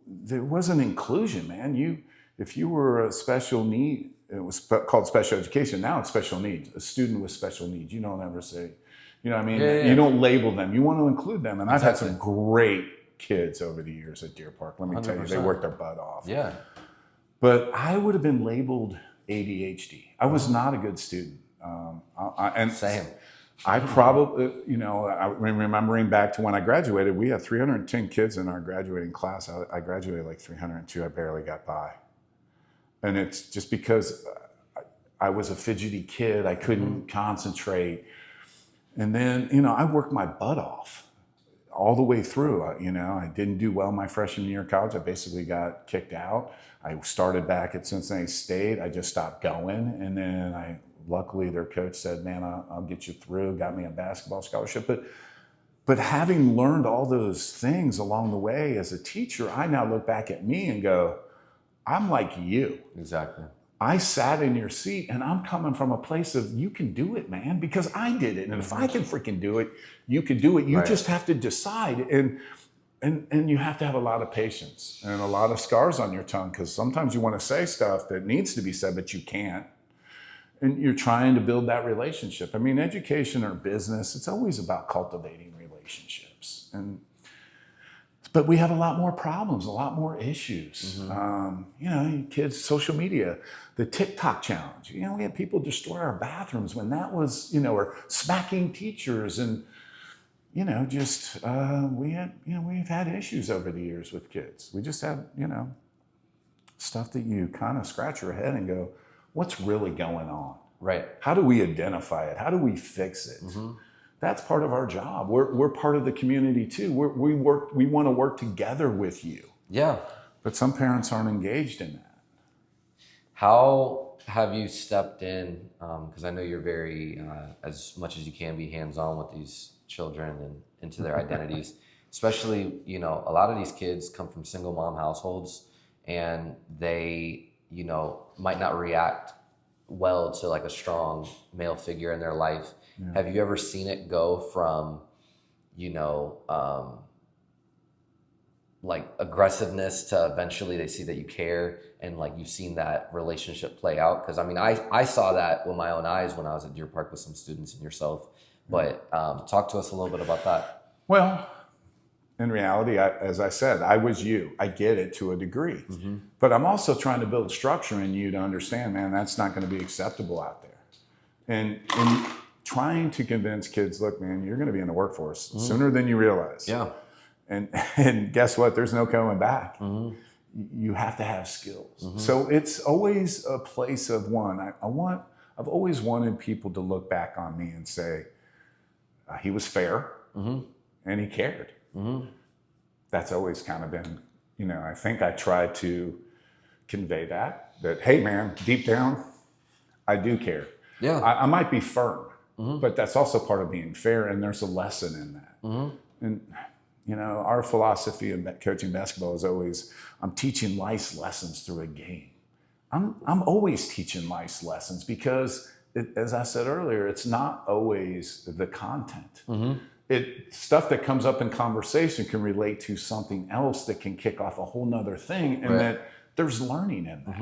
There wasn't inclusion, man. If you were a special need, it was called special education. Now it's special needs. A student with special needs. You don't ever say, you know what I mean? You don't label them. You want to include them. And I've had some great kids over the years at Deer Park. Let me tell you, they worked their butt off. Yeah. But I would have been labeled ADHD. I was not a good student. Same. I probably, you know, remembering back to when I graduated, we had 310 kids in our graduating class. I graduated like 302. I barely got by. And it's just because I was a fidgety kid. I couldn't concentrate. And then, you know, I worked my butt off all the way through. You know, I didn't do well my freshman year of college. I basically got kicked out. I started back at Cincinnati State. I just stopped going. And then luckily, their coach said, man, I'll get you through, got me a basketball scholarship. But having learned all those things along the way as a teacher, I now look back at me and go, I'm like you. Exactly. I sat in your seat, and I'm coming from a place of, you can do it, man, because I did it. And if I can freaking do it, you can do it. You just have to decide. And you have to have a lot of patience and a lot of scars on your tongue, because sometimes you want to say stuff that needs to be said, but you can't. And you're trying to build that relationship. I mean, education or business, it's always about cultivating relationships. And But we have a lot more problems, a lot more issues. Kids, social media, the TikTok challenge. We had people destroy our bathrooms when that was, or smacking teachers, and we've had issues over the years with kids. We just have, stuff that you kind of scratch your head and go, what's really going on? Right. How do we identify it? How do we fix it? That's part of our job. We're part of the community too. We want to work together with you. Yeah. But some parents aren't engaged in that. How have you stepped in? Because I know you're very, as much as you can, be hands-on with these children and into their identities. Especially, a lot of these kids come from single mom households, and they, might not react well to like a strong male figure in their life. Yeah. Have you ever seen it go from, like aggressiveness to eventually they see that you care, and like you've seen that relationship play out? Because I saw that with my own eyes when I was at Deer Park with some students and yourself. But talk to us a little bit about that. Well, in reality, as I said, I was you. I get it to a degree. But I'm also trying to build structure in you to understand, man, that's not going to be acceptable out there. And trying to convince kids, look, man, you're going to be in the workforce sooner than you realize. Yeah. And guess what? There's no coming back. You have to have skills. So it's always a place of one. I've always wanted people to look back on me and say, he was fair and he cared. That's always kind of been, I think I try to convey that, hey man, deep down, I do care. Yeah. I might be firm, but that's also part of being fair, and there's a lesson in that. And our philosophy in coaching basketball is always, I'm teaching life lessons through a game. I'm always teaching life lessons because, as I said earlier, it's not always the content. Stuff that comes up in conversation can relate to something else that can kick off a whole nother thing, and that there's learning in that.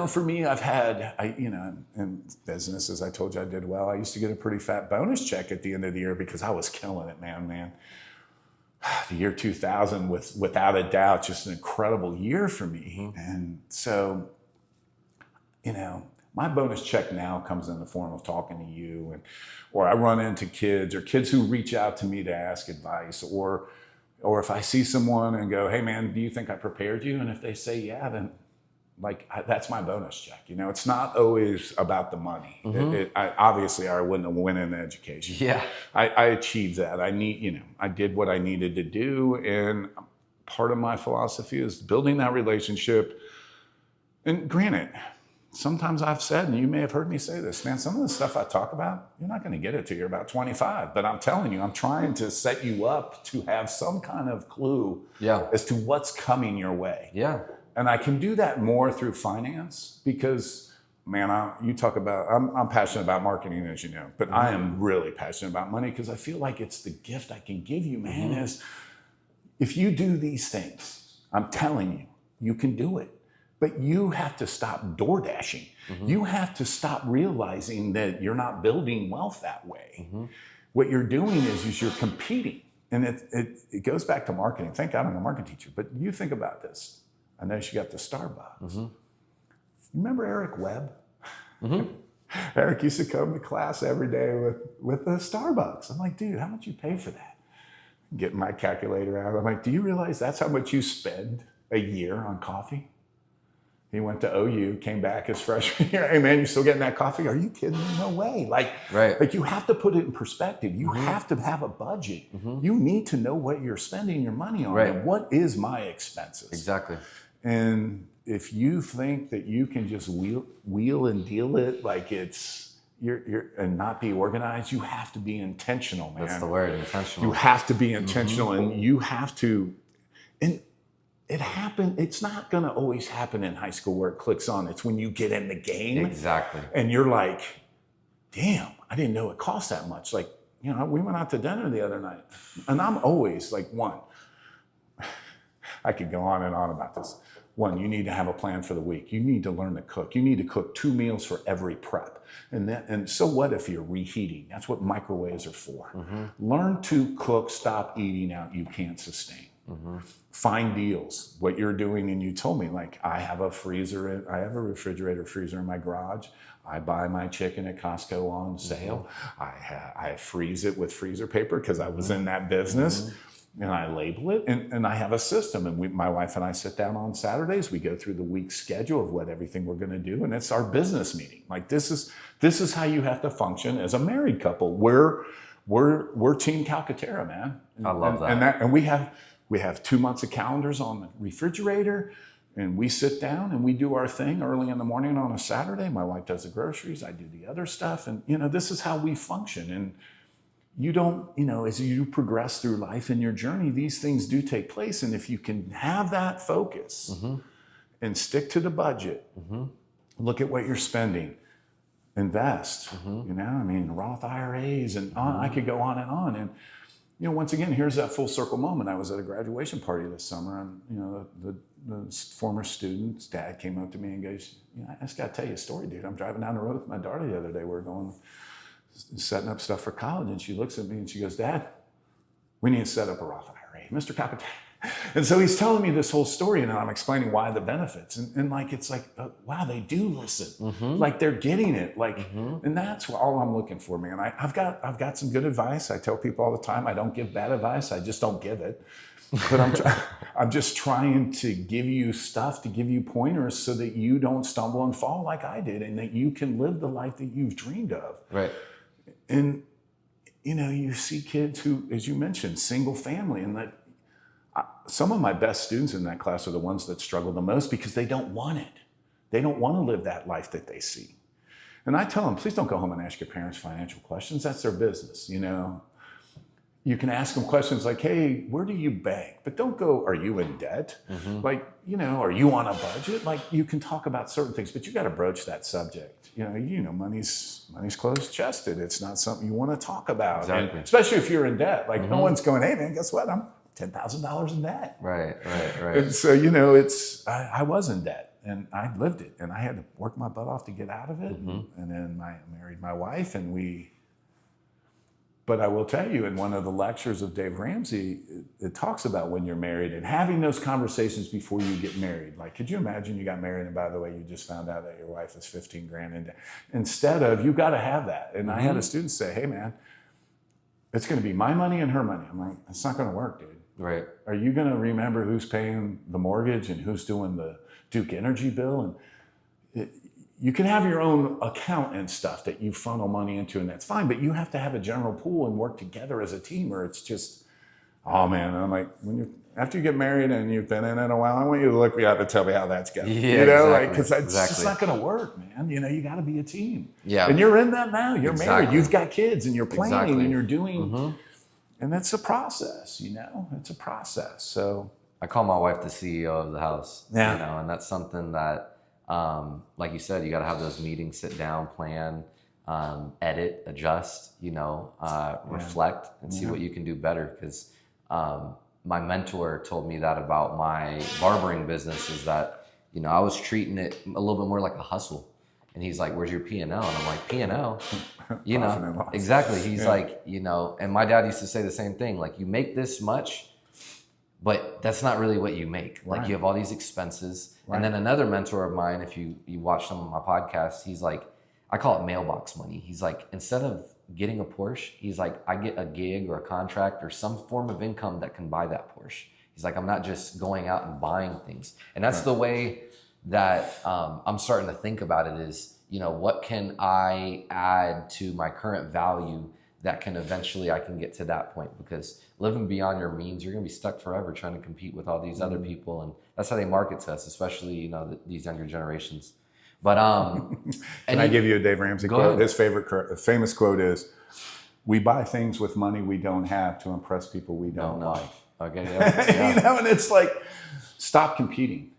For me, I've had, in business, as I told you, I did well. I used to get a pretty fat bonus check at the end of the year because I was killing it, man. The year 2000 was, without a doubt, just an incredible year for me. And so, my bonus check now comes in the form of talking to you, or I run into kids, or kids who reach out to me to ask advice, or if I see someone and go, hey man, do you think I prepared you? And if they say yeah, then that's my bonus check. It's not always about the money. Obviously I wouldn't have went into education. Yeah. I achieved that. I did what I needed to do. And part of my philosophy is building that relationship. And granted, sometimes I've said, and you may have heard me say this, man, some of the stuff I talk about, you're not going to get it till you're about 25. But I'm telling you, I'm trying to set you up to have some kind of clue as to what's coming your way. Yeah. And I can do that more through finance because, man, I'm passionate about marketing, as you know, but I am really passionate about money because I feel like it's the gift I can give you, man, is if you do these things, I'm telling you, you can do it. But you have to stop door dashing. You have to stop realizing that you're not building wealth that way. What you're doing is you're competing. And it goes back to marketing. Thank God I'm a marketing teacher. But you think about this. I noticed you got the Starbucks. You remember Eric Webb? Eric used to come to class every day with the Starbucks. I'm like, dude, how much you pay for that? Getting my calculator out. I'm like, do you realize that's how much you spend a year on coffee? He went to OU, came back his freshman year. Hey man, you still getting that coffee? Are you kidding me? No way. Like you have to put it in perspective. You have to have a budget. You need to know what you're spending your money on. And what is my expenses? Exactly. And if you think that you can just wheel and deal it like it's and not be organized, you have to be intentional, man. That's the word, intentional. You have to be intentional, and you have to. And it happened. It's not going to always happen in high school where it clicks on. It's when you get in the game. Exactly. And you're like, damn, I didn't know it cost that much. Like, we went out to dinner the other night, and I'm always like I could go on and on about this. One, you need to have a plan for the week. You need to learn to cook. You need to cook 2 meals for every prep. And so what if you're reheating? That's what microwaves are for. Learn to cook, stop eating out you can't sustain. Find deals. What you're doing, and you told me, like, I have a refrigerator freezer in my garage. I buy my chicken at Costco on sale. I freeze it with freezer paper because I was in that business. And I label it, and I have a system. And my wife and I sit down on Saturdays. We go through the week's schedule of what everything we're going to do, and it's our business meeting. Like, this is how you have to function as a married couple. We're Team Calcaterra, man. I love that. And we have 2 months of calendars on the refrigerator, and we sit down and we do our thing early in the morning on a Saturday. My wife does the groceries, I do the other stuff, and this is how we function. And you don't, as you progress through life and your journey, these things do take place. And if you can have that focus and stick to the budget, look at what you're spending, invest, Roth IRAs, and I could go on. And, once again, here's that full circle moment. I was at a graduation party this summer, and, the former student's dad came up to me and goes, I just got to tell you a story, dude. I'm driving down the road with my daughter the other day. We're setting up stuff for college, and she looks at me and she goes, Dad, we need to set up a Roth IRA, Mr. Calcaterra. And so he's telling me this whole story, and I'm explaining why the benefits, and it's like, wow, they do listen, like they're getting it, and that's all I'm looking for, man. I've got some good advice. I tell people all the time, I don't give bad advice, I just don't give it. But I'm just trying to give you stuff, to give you pointers so that you don't stumble and fall like I did, and that you can live the life that you've dreamed of. Right. And, you see kids who, as you mentioned, single family, and some of my best students in that class are the ones that struggle the most because they don't want it. They don't want to live that life that they see. And I tell them, please don't go home and ask your parents financial questions. That's their business, You can ask them questions like, hey, where do you bank? But don't go, are you in debt? Are you on a budget? Like, you can talk about certain things, but you got to broach that subject. Money's closed-chested. It's not something you want to talk about. Exactly. And especially if you're in debt. Like, no one's going, hey, man, guess what? I'm $10,000 in debt. Right. And so, I was in debt, and I lived it, and I had to work my butt off to get out of it. And then I married my wife, and but I will tell you, in one of the lectures of Dave Ramsey, it talks about when you're married and having those conversations before you get married. Like, could you imagine you got married and, by the way, you just found out that your wife is 15 grand in debt? Instead of, you got to have that. And I had a student say, hey, man, it's going to be my money and her money. I'm like, it's not going to work, dude. Right. Are you going to remember who's paying the mortgage and who's doing the Duke Energy bill? And you can have your own account and stuff that you funnel money into, and that's fine, but you have to have a general pool and work together as a team, or it's just, oh man. And I'm like, after you get married and you've been in it a while, I want you to look me up and tell me how that's going. Yeah, because it's just not going to work, man. You got to be a team. Yeah. And you're in that now. You're married. You've got kids, and you're planning, and you're doing, and it's a process. It's a process. So I call my wife the CEO of the house. Yeah. And that's something that, like you said, you got to have those meetings, sit down, plan, edit, adjust, reflect, and see what you can do better. Because my mentor told me that about my barbering business, is that, I was treating it a little bit more like a hustle. And he's like, where's your P&L? And I'm like, P&L? Exactly. He's like, and my dad used to say the same thing. Like, you make this much, but that's not really what you make. Like, you have all these expenses. Right. And then another mentor of mine, if you watch some of my podcasts, he's like, I call it mailbox money. He's like, instead of getting a Porsche, he's like, I get a gig or a contract or some form of income that can buy that Porsche. He's like, I'm not just going out and buying things. And that's the way that I'm starting to think about it is, what can I add to my current value that can eventually I can get to that point? Because living beyond your means, you're going to be stuck forever trying to compete with all these other people. And that's how they market to us, especially, these younger generations. But can I give you a Dave Ramsey quote? His famous quote is, we buy things with money we don't have to impress people we don't like. Okay, yeah. And it's like, stop competing.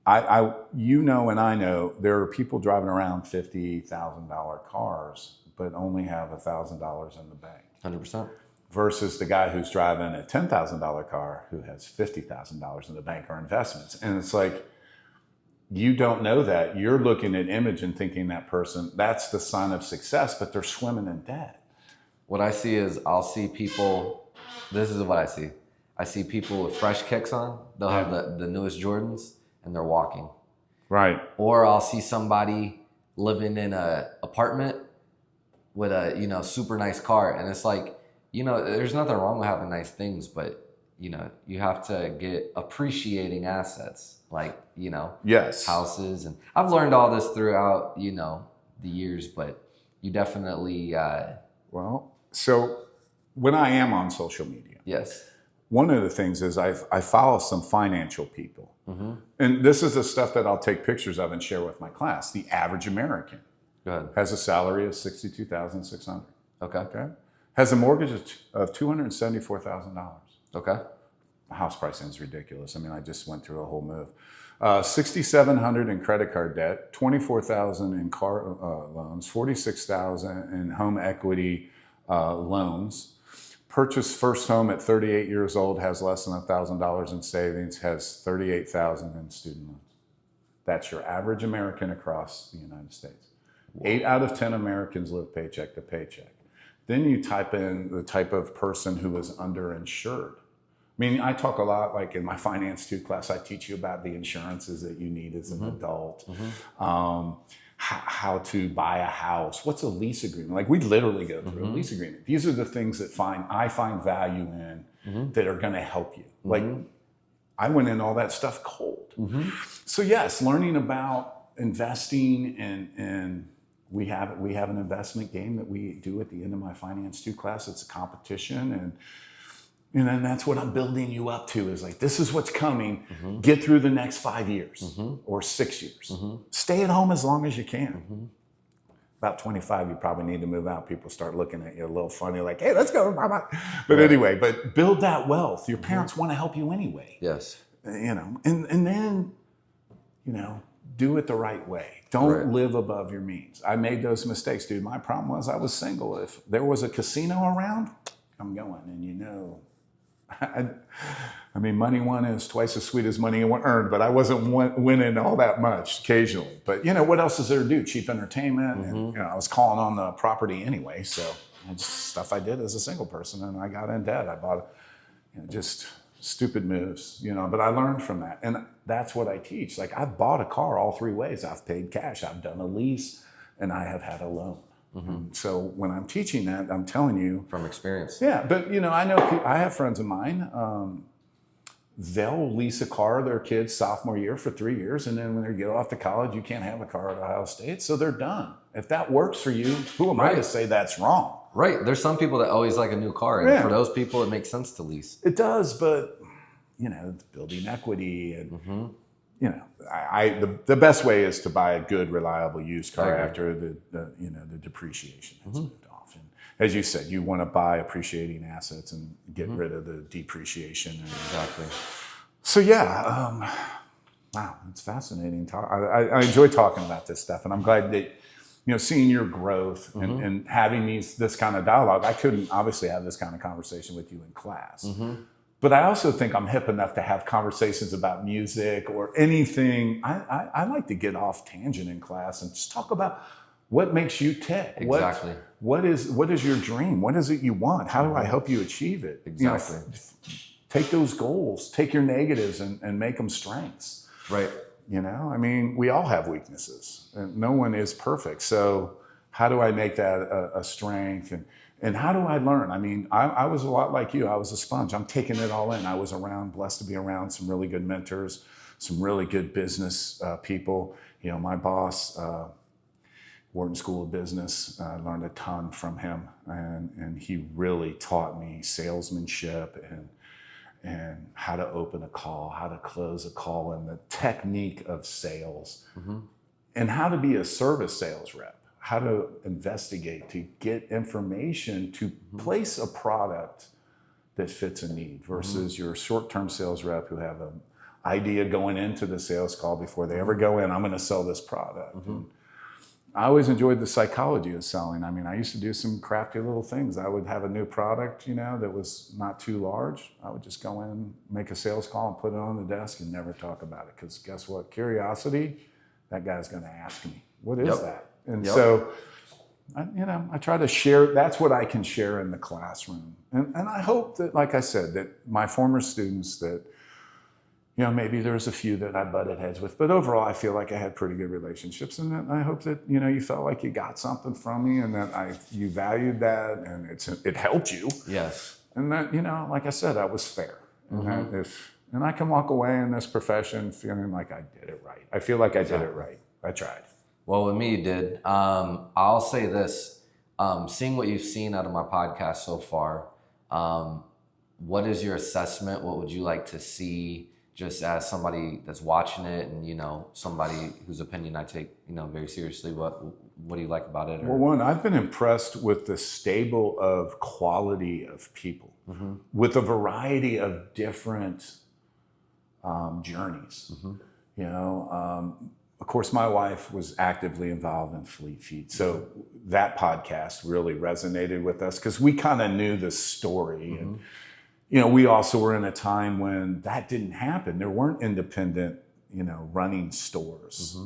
And I know there are people driving around $50,000 cars, but only have $1,000 in the bank. 100%. versus the guy who's driving a $10,000 car who has $50,000 in the bank or investments. And it's like, you don't know that. You're looking at image and thinking that person, that's the sign of success, but they're swimming in debt. What I see is I'll see people, this is what I see. I see people with fresh kicks on. They'll have the newest Jordans and they're walking. Right. Or I'll see somebody living in an apartment with a, super nice car. And it's like, there's nothing wrong with having nice things, but, you have to get appreciating assets like, yes, houses. And I've learned all this throughout, the years, but you definitely... Well, so when I am on social media, yes, one of the things is I follow some financial people. Mm-hmm. And this is the stuff that I'll take pictures of and share with my class. The average American has a salary of $62,600. Okay. Has a mortgage of $274,000. Okay. The house pricing is ridiculous. I mean, I just went through a whole move. $6,700 in credit card debt, $24,000 in car loans, $46,000 in home equity loans. Purchased first home at 38 years old, has less than $1,000 in savings, has $38,000 in student loans. That's your average American across the United States. Wow. 8 out of 10 Americans live paycheck to paycheck. Then you type in the type of person who is underinsured. I mean, I talk a lot, like in my Finance 2 class, I teach you about the insurances that you need as an adult, how to buy a house, what's a lease agreement. Like we literally go through a lease agreement. These are the things that I find value in that are going to help you. Like I went in all that stuff cold. So yes, learning about investing and we have an investment game that we do at the end of my Finance 2 class. It's a competition and then that's what I'm building you up to is like, this is what's coming. Get through the next 5 years or 6 years. Stay at home as long as you can. About 25, you probably need to move out. People start looking at you a little funny, like, hey, let's go. But anyway, but build that wealth. Your parents want to help you anyway. Yes. And then, do it the right way. Don't live above your means. I made those mistakes, dude. My problem was I was single. If there was a casino around, I'm going. And I mean, money won is twice as sweet as money earned, but I wasn't winning all that much occasionally. But, what else is there to do? Cheap entertainment. And, I was calling on the property anyway. So it's stuff I did as a single person, and I got in debt. I bought, just stupid moves, but I learned from that. And that's what I teach. Like I've bought a car all 3 ways. I've paid cash, I've done a lease, and I have had a loan. So when I'm teaching that, I'm telling you from experience. Yeah, but I know I have friends of mine. They'll lease a car their kid's sophomore year for 3 years, and then when they get off to college, you can't have a car at Ohio State, so they're done. If that works for you, who am I to say that's wrong? Right. There's some people that always like a new car, and for those people, it makes sense to lease. It does, but building equity and. The best way is to buy a good, reliable used car after the depreciation has moved off. And as you said, you want to buy appreciating assets and get rid of the depreciation. Exactly. So wow, it's fascinating. I enjoy talking about this stuff, and I'm glad that seeing your growth and having this kind of dialogue. I couldn't obviously have this kind of conversation with you in class. But I also think I'm hip enough to have conversations about music or anything. I like to get off tangent in class and just talk about what makes you tick. Exactly. What is your dream? What is it you want? How do I help you achieve it? Exactly. Take those goals, take your negatives and make them strengths. Right. I mean, we all have weaknesses and no one is perfect. So how do I make that a strength? And how do I learn? I mean, I was a lot like you. I was a sponge. I'm taking it all in. I was blessed to be around some really good mentors, some really good business people. My boss, Wharton School of Business, I learned a ton from him. And he really taught me salesmanship and how to open a call, how to close a call, and the technique of sales, and how to be a service sales rep. How to investigate, to get information, to place a product that fits a need versus your short-term sales rep who have an idea going into the sales call before they ever go in, I'm going to sell this product. I always enjoyed the psychology of selling. I mean, I used to do some crafty little things. I would have a new product, you know, that was not too large. I would just go in, make a sales call and put it on the desk and never talk about it. Because guess what? Curiosity, that guy's going to ask me, what is that? And so, I try to share. That's what I can share in the classroom. And I hope that, like I said, that my former students that, you know, maybe there's a few that I butted heads with, but overall, I feel like I had pretty good relationships, and that I hope that, you know, you felt like you got something from me, and that you valued that, and it helped you. Yes. And that, you know, like I said, I was fair, and I can walk away in this profession feeling like I did it right. I feel like I did it right. I tried. Well, with me, you did. I'll say this: seeing what you've seen out of my podcast so far, what is your assessment? What would you like to see? Just as somebody that's watching it, and, you know, somebody whose opinion I take, you know, very seriously, what do you like about it? Well, one, I've been impressed with the stable of quality of people with a variety of different journeys. You know, of course, my wife was actively involved in Fleet Feet, so that podcast really resonated with us because we kind of knew the story. And you know, we also were in a time when that didn't happen. There weren't independent, you know, running stores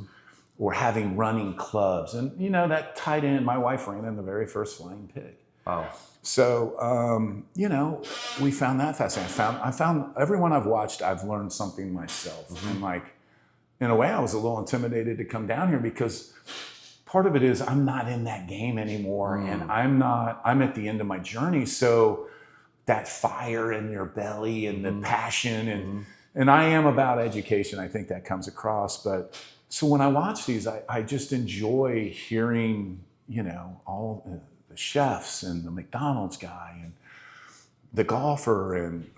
or having running clubs. And, you know, that tied in. My wife ran in the very first Flying Pig. Wow. So, you know, we found that fascinating. I found everyone I've watched, I've learned something myself. And like, in a way, I was a little intimidated to come down here because part of it is I'm not in that game anymore. And I'm at the end of my journey. So that fire in your belly and the passion and I am about education. I think that comes across. But so when I watch these, I just enjoy hearing, you know, all the chefs and the McDonald's guy and the golfer and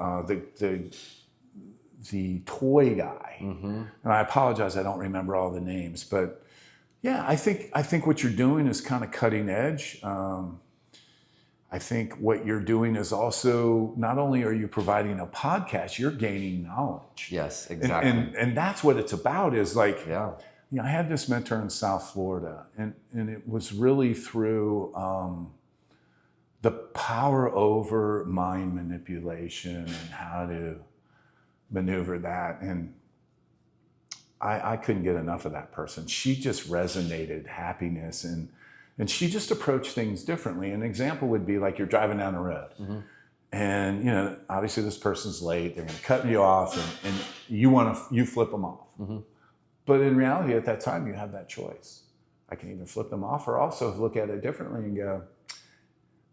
the toy guy. And I apologize, I don't remember all the names, but yeah, I think what you're doing is kind of cutting edge. I think what you're doing is also, not only are you providing a podcast, you're gaining knowledge. Yes, exactly. And that's what it's about, is like, yeah. You know, I had this mentor in South Florida, and it was really through the power over mind manipulation and how to maneuver that. And I couldn't get enough of that person. She just resonated happiness, and she just approached things differently. An example would be like you're driving down the road and, you know, obviously this person's late, they're going to cut you off and you flip them off. But in reality, at that time, you have that choice. I can either flip them off or also look at it differently and go,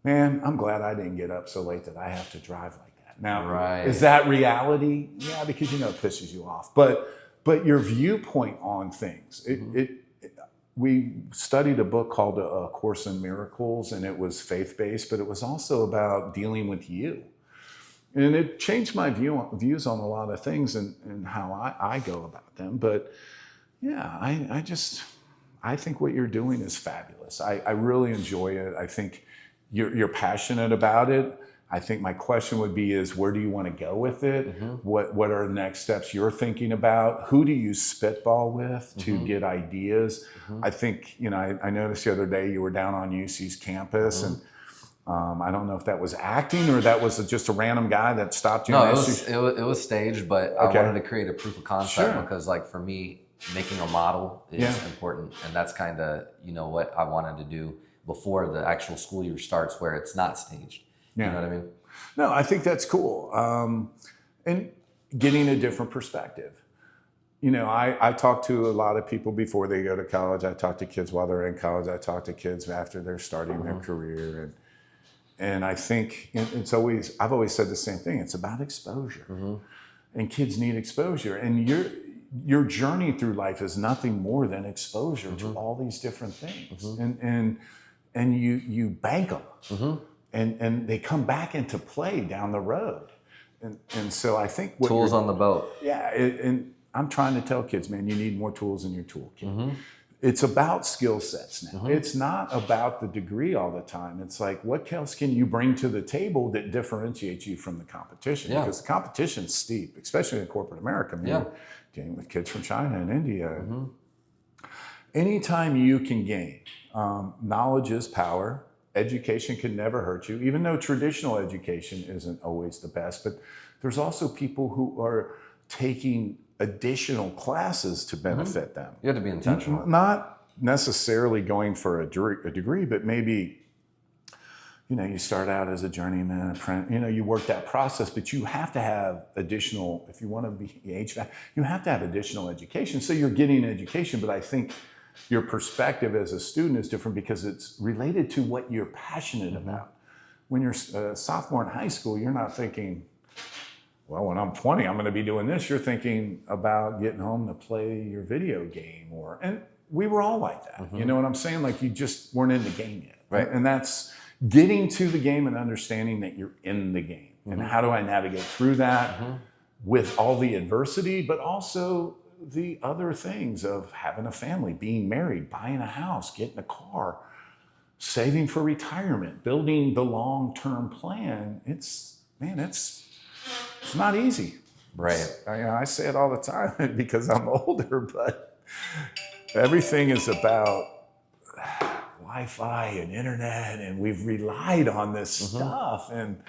man, I'm glad I didn't get up so late that I have to drive like that. Now, is that reality? Yeah, because, you know, it pisses you off. But your viewpoint on things, we studied a book called A Course in Miracles, and it was faith-based, but it was also about dealing with you. And it changed my views on a lot of things and how I go about them. But yeah, I think what you're doing is fabulous. I really enjoy it. I think you're passionate about it. I think my question would be is, where do you want to go with it? What are the next steps you're thinking about? Who do you spitball with to get ideas? I think, you know, I noticed the other day you were down on UC's campus, and I don't know if that was acting or that was just a random guy that stopped you. No, it was staged, but I wanted to create a proof of concept because, like, for me, making a model is important, and that's kind of, you know, what I wanted to do before the actual school year starts, where it's not staged. You know what I mean? No, I think that's cool. And getting a different perspective. You know, I talk to a lot of people before they go to college. I talk to kids while they're in college. I talk to kids after they're starting their career. And I think I've always said the same thing. It's about exposure. And kids need exposure. And your journey through life is nothing more than exposure to all these different things. And you bank them. And they come back into play down the road. And so I think tools on the boat. Yeah, and I'm trying to tell kids, man, you need more tools in your toolkit. It's about skill sets now. It's not about the degree all the time. It's like, what else can you bring to the table that differentiates you from the competition? Because the competition's steep, especially in corporate America. You're dealing with kids from China and India. anytime you can gain, knowledge is power. Education can never hurt you, even though traditional education isn't always the best. But there's also people who are taking additional classes to benefit them. You have to be intentional. Not necessarily going for a degree, but maybe, you start out as a journeyman, apprentice, you work that process, but you have to have additional, if you want to be HVAC, you have to have additional education. So you're getting education, but I think your perspective as a student is different because it's related to what you're passionate about. When you're a sophomore in high school, you're not thinking, well, when I'm 20, I'm going to be doing this. You're thinking about getting home to play your video game, and we were all like that. You know what I'm saying? Like, you just weren't in the game yet. Right. And that's getting to the game and understanding that you're in the game. And how do I navigate through that with all the adversity, but also the other things of having a family, being married, buying a house, getting a car, saving for retirement, building the long-term plan. It's not easy. Right. I say it all the time because I'm older, but everything is about Wi-Fi and internet, and we've relied on this stuff. And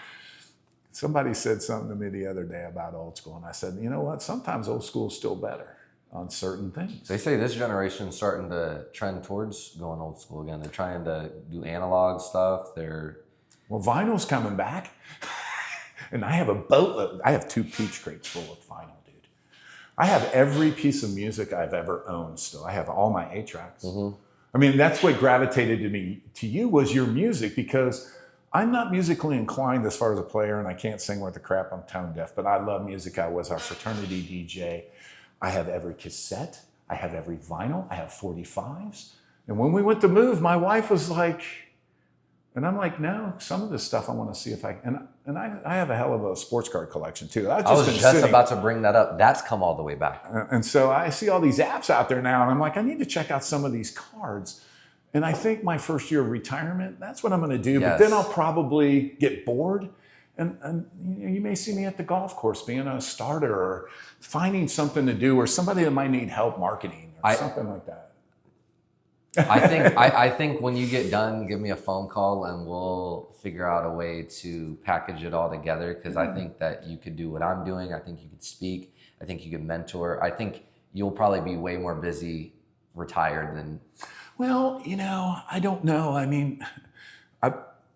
somebody said something to me the other day about old school, and I said, you know what? Sometimes old school is still better on certain things. They say this generation is starting to trend towards going old school again. They're trying to do analog stuff. Well, vinyl's coming back. And I have a boatload. I have 2 peach crates full of vinyl, dude. I have every piece of music I've ever owned still. I have all my 8-tracks. I mean, that's what gravitated to you was your music, because I'm not musically inclined as far as a player, and I can't sing worth a crap. I'm tone deaf, but I love music. I was our fraternity DJ. I have every cassette. I have every vinyl. I have 45s. And when we went to move, my wife was like, and I'm like, no, some of this stuff I want to see if I can. And I have a hell of a sports card collection too. I was just about to bring that up. That's come all the way back. And so I see all these apps out there now, and I'm like, I need to check out some of these cards. And I think my first year of retirement, that's what I'm going to do. Yes. But then I'll probably get bored. And you may see me at the golf course being a starter or finding something to do, or somebody that might need help marketing or something like that. I think when you get done, give me a phone call and we'll figure out a way to package it all together. Because I think that you could do what I'm doing. I think you could speak. I think you could mentor. I think you'll probably be way more busy retired than. Well, I don't know. I mean,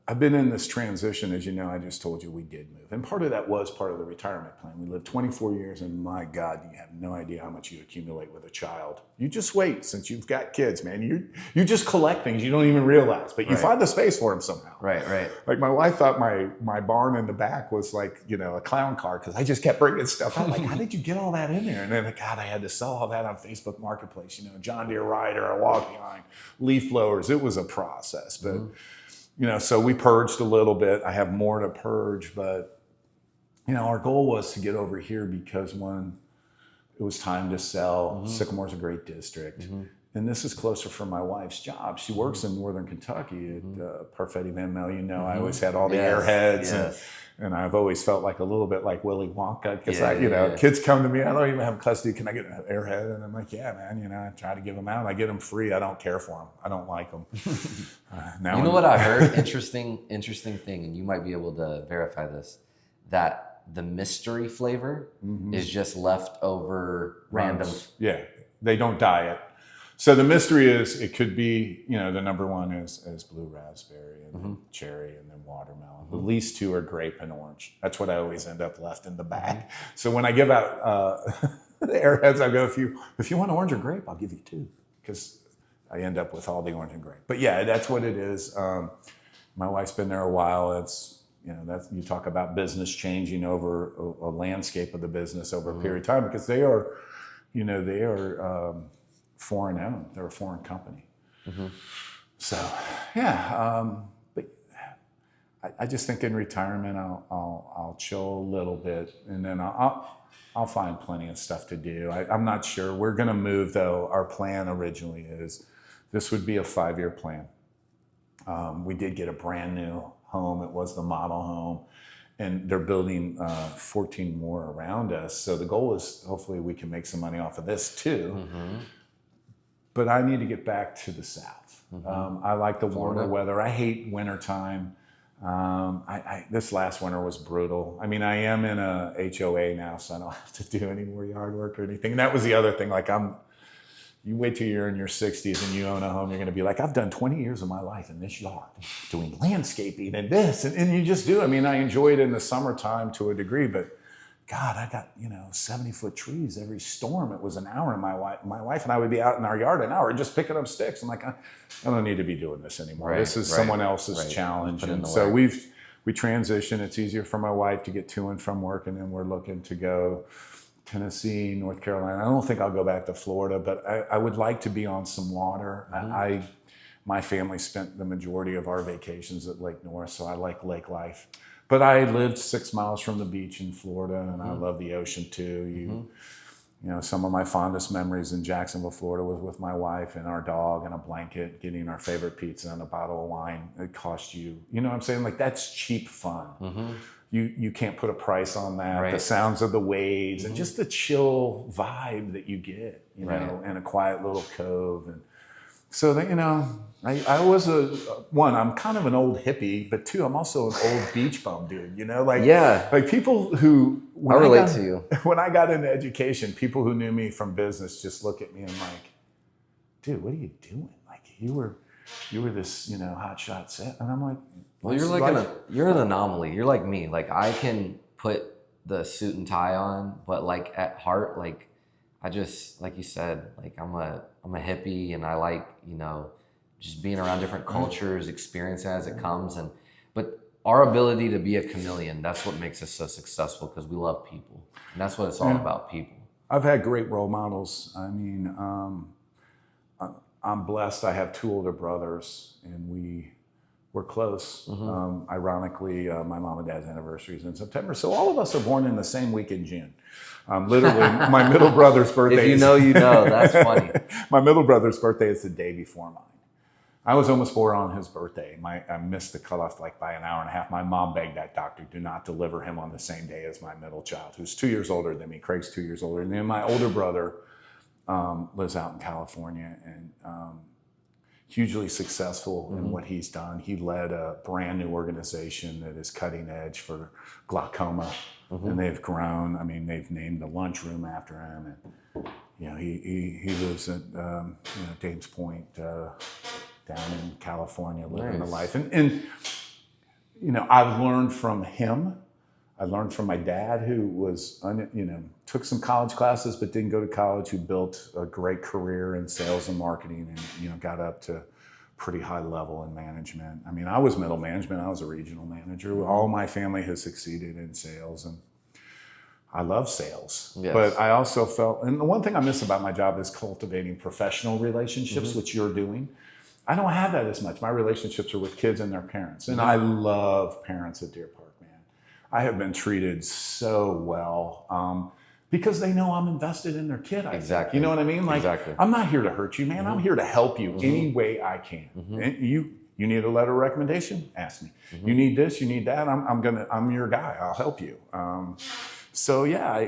I've been in this transition, as you know. I just told you we did move. And part of that was part of the retirement plan. We lived 24 years, and my God, you have no idea how much you accumulate with a child. You just wait since you've got kids, man. You just collect things you don't even realize, but you find the space for them somehow. Right. Like my wife thought my barn in the back was like, a clown car, because I just kept bringing stuff. I'm like, how did you get all that in there? And then, God, I had to sell all that on Facebook Marketplace, John Deere rider, a walk behind, leaf blowers. It was a process, but so we purged a little bit. I have more to purge, but our goal was to get over here because when it was time to sell, Sycamore's a great district. And this is closer for my wife's job. She works in Northern Kentucky at Parfait Van Mel. I always had all the airheads, and I've always felt like a little bit like Willy Wonka, because kids come to me, I don't even have custody. Can I get an airhead? And I'm like, yeah, man. I try to give them out. I get them free. I don't care for them. I don't like them. What I heard? Interesting thing, and you might be able to verify this, that the mystery flavor is just leftover random. Yeah, they don't diet. So the mystery is, it could be, the number one is blue raspberry, and then cherry, and then watermelon. The least 2 are grape and orange. That's what I always end up left in the bag. So when I give out the airheads, I go, if you want orange or grape, I'll give you 2, because I end up with all the orange and grape. But yeah, that's what it is. My wife's been there a while. It's, that's, you talk about business changing over a landscape of the business over a period of time, because they are, foreign owned. They're a foreign company. So, but I just think in retirement, I'll chill a little bit, and then I'll find plenty of stuff to do. I'm not sure. We're going to move, though. Our plan originally is this would be a 5-year plan. We did get a brand new home. It was the model home, and they're building 14 more around us. So the goal is hopefully we can make some money off of this too. but I need to get back to the South. I like the warmer Florida. weather. I hate wintertime. This last winter was brutal. I mean, I am in a HOA now, so I don't have to do any more yard work or anything. And that was the other thing. Like you wait till you're in your 60s and you own a home, you're going to be like, I've done 20 years of my life in this yard doing landscaping and this. And you just do. I mean, I enjoy it in the summertime to a degree, but God, I got, 70-foot trees every storm. It was an hour, and my wife and I would be out in our yard an hour just picking up sticks. I'm like, I don't need to be doing this anymore. Right, this is someone else's challenge. Put in And the so work. we transition. It's easier for my wife to get to and from work, and then we're looking to go Tennessee, North Carolina. I don't think I'll go back to Florida, but I would like to be on some water. My family spent the majority of our vacations at Lake North, so I like lake life. But I lived 6 miles from the beach in Florida, and I love the ocean too. Some of my fondest memories in Jacksonville, Florida was with my wife and our dog and a blanket, getting our favorite pizza and a bottle of wine. It cost you know what I'm saying? Like, that's cheap fun. You can't put a price on that. Right. The sounds of the waves and just the chill vibe that you get, know, in a quiet little cove. And so that, I was I'm kind of an old hippie, but two, I'm also an old beach bum dude, like people who, I relate to you. When I got into education, people who knew me from business just look at me and like, dude, what are you doing? Like you were this, hotshot set. And I'm like, well, you're an anomaly. You're like me. Like, I can put the suit and tie on, but like at heart, like I just, like you said, like I'm a hippie, and I like, just being around different cultures, experiencing as it comes. But our ability to be a chameleon, that's what makes us so successful, because we love people. And that's what it's all about, people. I've had great role models. I mean, I'm blessed. I have 2 older brothers, and we're close. Ironically, my mom and dad's anniversary is in September. So all of us are born in the same week in June. Literally, my middle brother's birthday If you know, you know. That's funny. My middle brother's birthday is the day before mine. I was almost 4 on his birthday. I missed the cutoff like by an hour and a half. My mom begged that doctor, do not deliver him on the same day as my middle child, who's 2 years older than me. Craig's 2 years older. And then my older brother lives out in California, and hugely successful in what he's done. He led a brand new organization that is cutting edge for glaucoma, and they've grown. I mean, they've named the lunchroom after him, and he lives at Dames Point down in California, living the life. And I've learned from him. I learned from my dad, who was, took some college classes but didn't go to college, who built a great career in sales and marketing, and got up to pretty high level in management. I mean, I was middle management. I was a regional manager. All my family has succeeded in sales, and I love sales. Yes. But I also felt, and the one thing I miss about my job is cultivating professional relationships, which you're doing. I don't have that as much. My relationships are with kids and their parents, and I love parents at Deer Park. I have been treated so well because they know I'm invested in their kid. Exactly. You know what I mean? Like, exactly. I'm not here to hurt you, man. I'm here to help you any way I can. And you need a letter of recommendation? Ask me. You need this, you need that? I'm your guy. I'll help you. So yeah,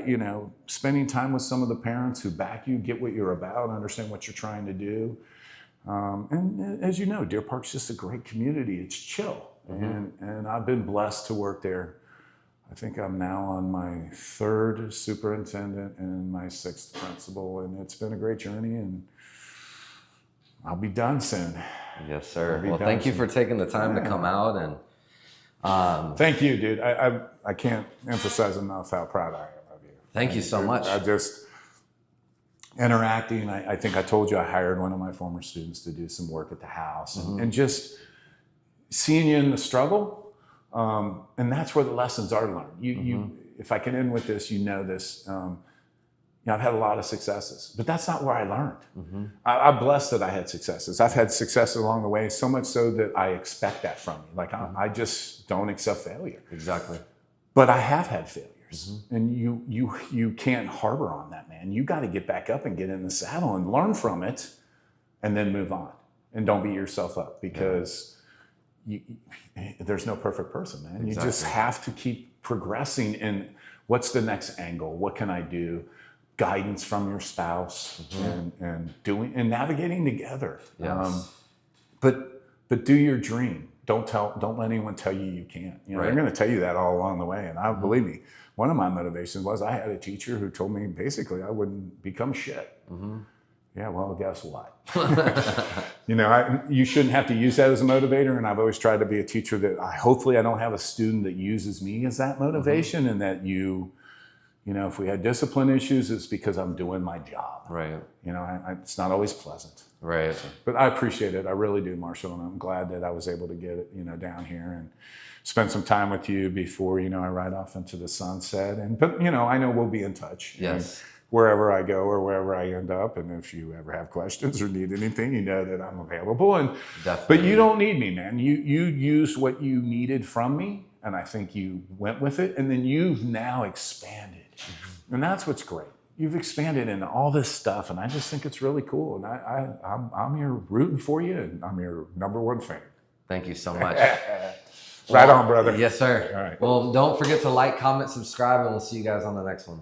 spending time with some of the parents who back you, get what you're about, understand what you're trying to do. And as you know, Deer Park's just a great community. It's chill. And I've been blessed to work there. I think I'm now on my 3rd superintendent and my 6th principal, and it's been a great journey, and I'll be done soon. Yes, sir. Well, thank you for taking the time to come out. And thank you, dude. I can't emphasize enough how proud I am of you. Thank you so much. I just interacting. I think I told you I hired one of my former students to do some work at the house, and just seeing you in the struggle. And that's where the lessons are learned. If I can end with this, this. I've had a lot of successes, but that's not where I learned. I'm blessed that I had successes. I've had success along the way, so much so that I expect that from you. Like I just don't accept failure. Exactly. But I have had failures, and you can't harbor on that, man. You got to get back up and get in the saddle and learn from it, and then move on. And don't beat yourself up, because there's no perfect person, man. Exactly. You just have to keep progressing in what's the next angle? What can I do? guidance from your spouse and navigating together. Yes. But do your dream. Don't let anyone tell you can't. You know, they're going to tell you that all along the way. And I believe me, one of my motivations was I had a teacher who told me basically I wouldn't become shit. Yeah, well, guess what? You know, you shouldn't have to use that as a motivator. And I've always tried to be a teacher that hopefully I don't have a student that uses me as that motivation, and that you know, if we had discipline issues, it's because I'm doing my job. Right. You know, it's not always pleasant. Right. But I appreciate it. I really do, Marshall. And I'm glad that I was able to get it, you know, down here and spend some time with you before, you know, I ride off into the sunset. But, you know, I know we'll be in touch. Yes. Wherever I go or wherever I end up. And if you ever have questions or need anything, you know that I'm available. But you don't need me, man. You used what you needed from me. And I think you went with it. And then you've now expanded. And that's what's great. You've expanded into all this stuff, and I just think it's really cool. And I'm here rooting for you, and I'm your #1 fan. Thank you so much. Right on, brother. Yes, sir. All right. Well, don't forget to like, comment, subscribe, and we'll see you guys on the next one.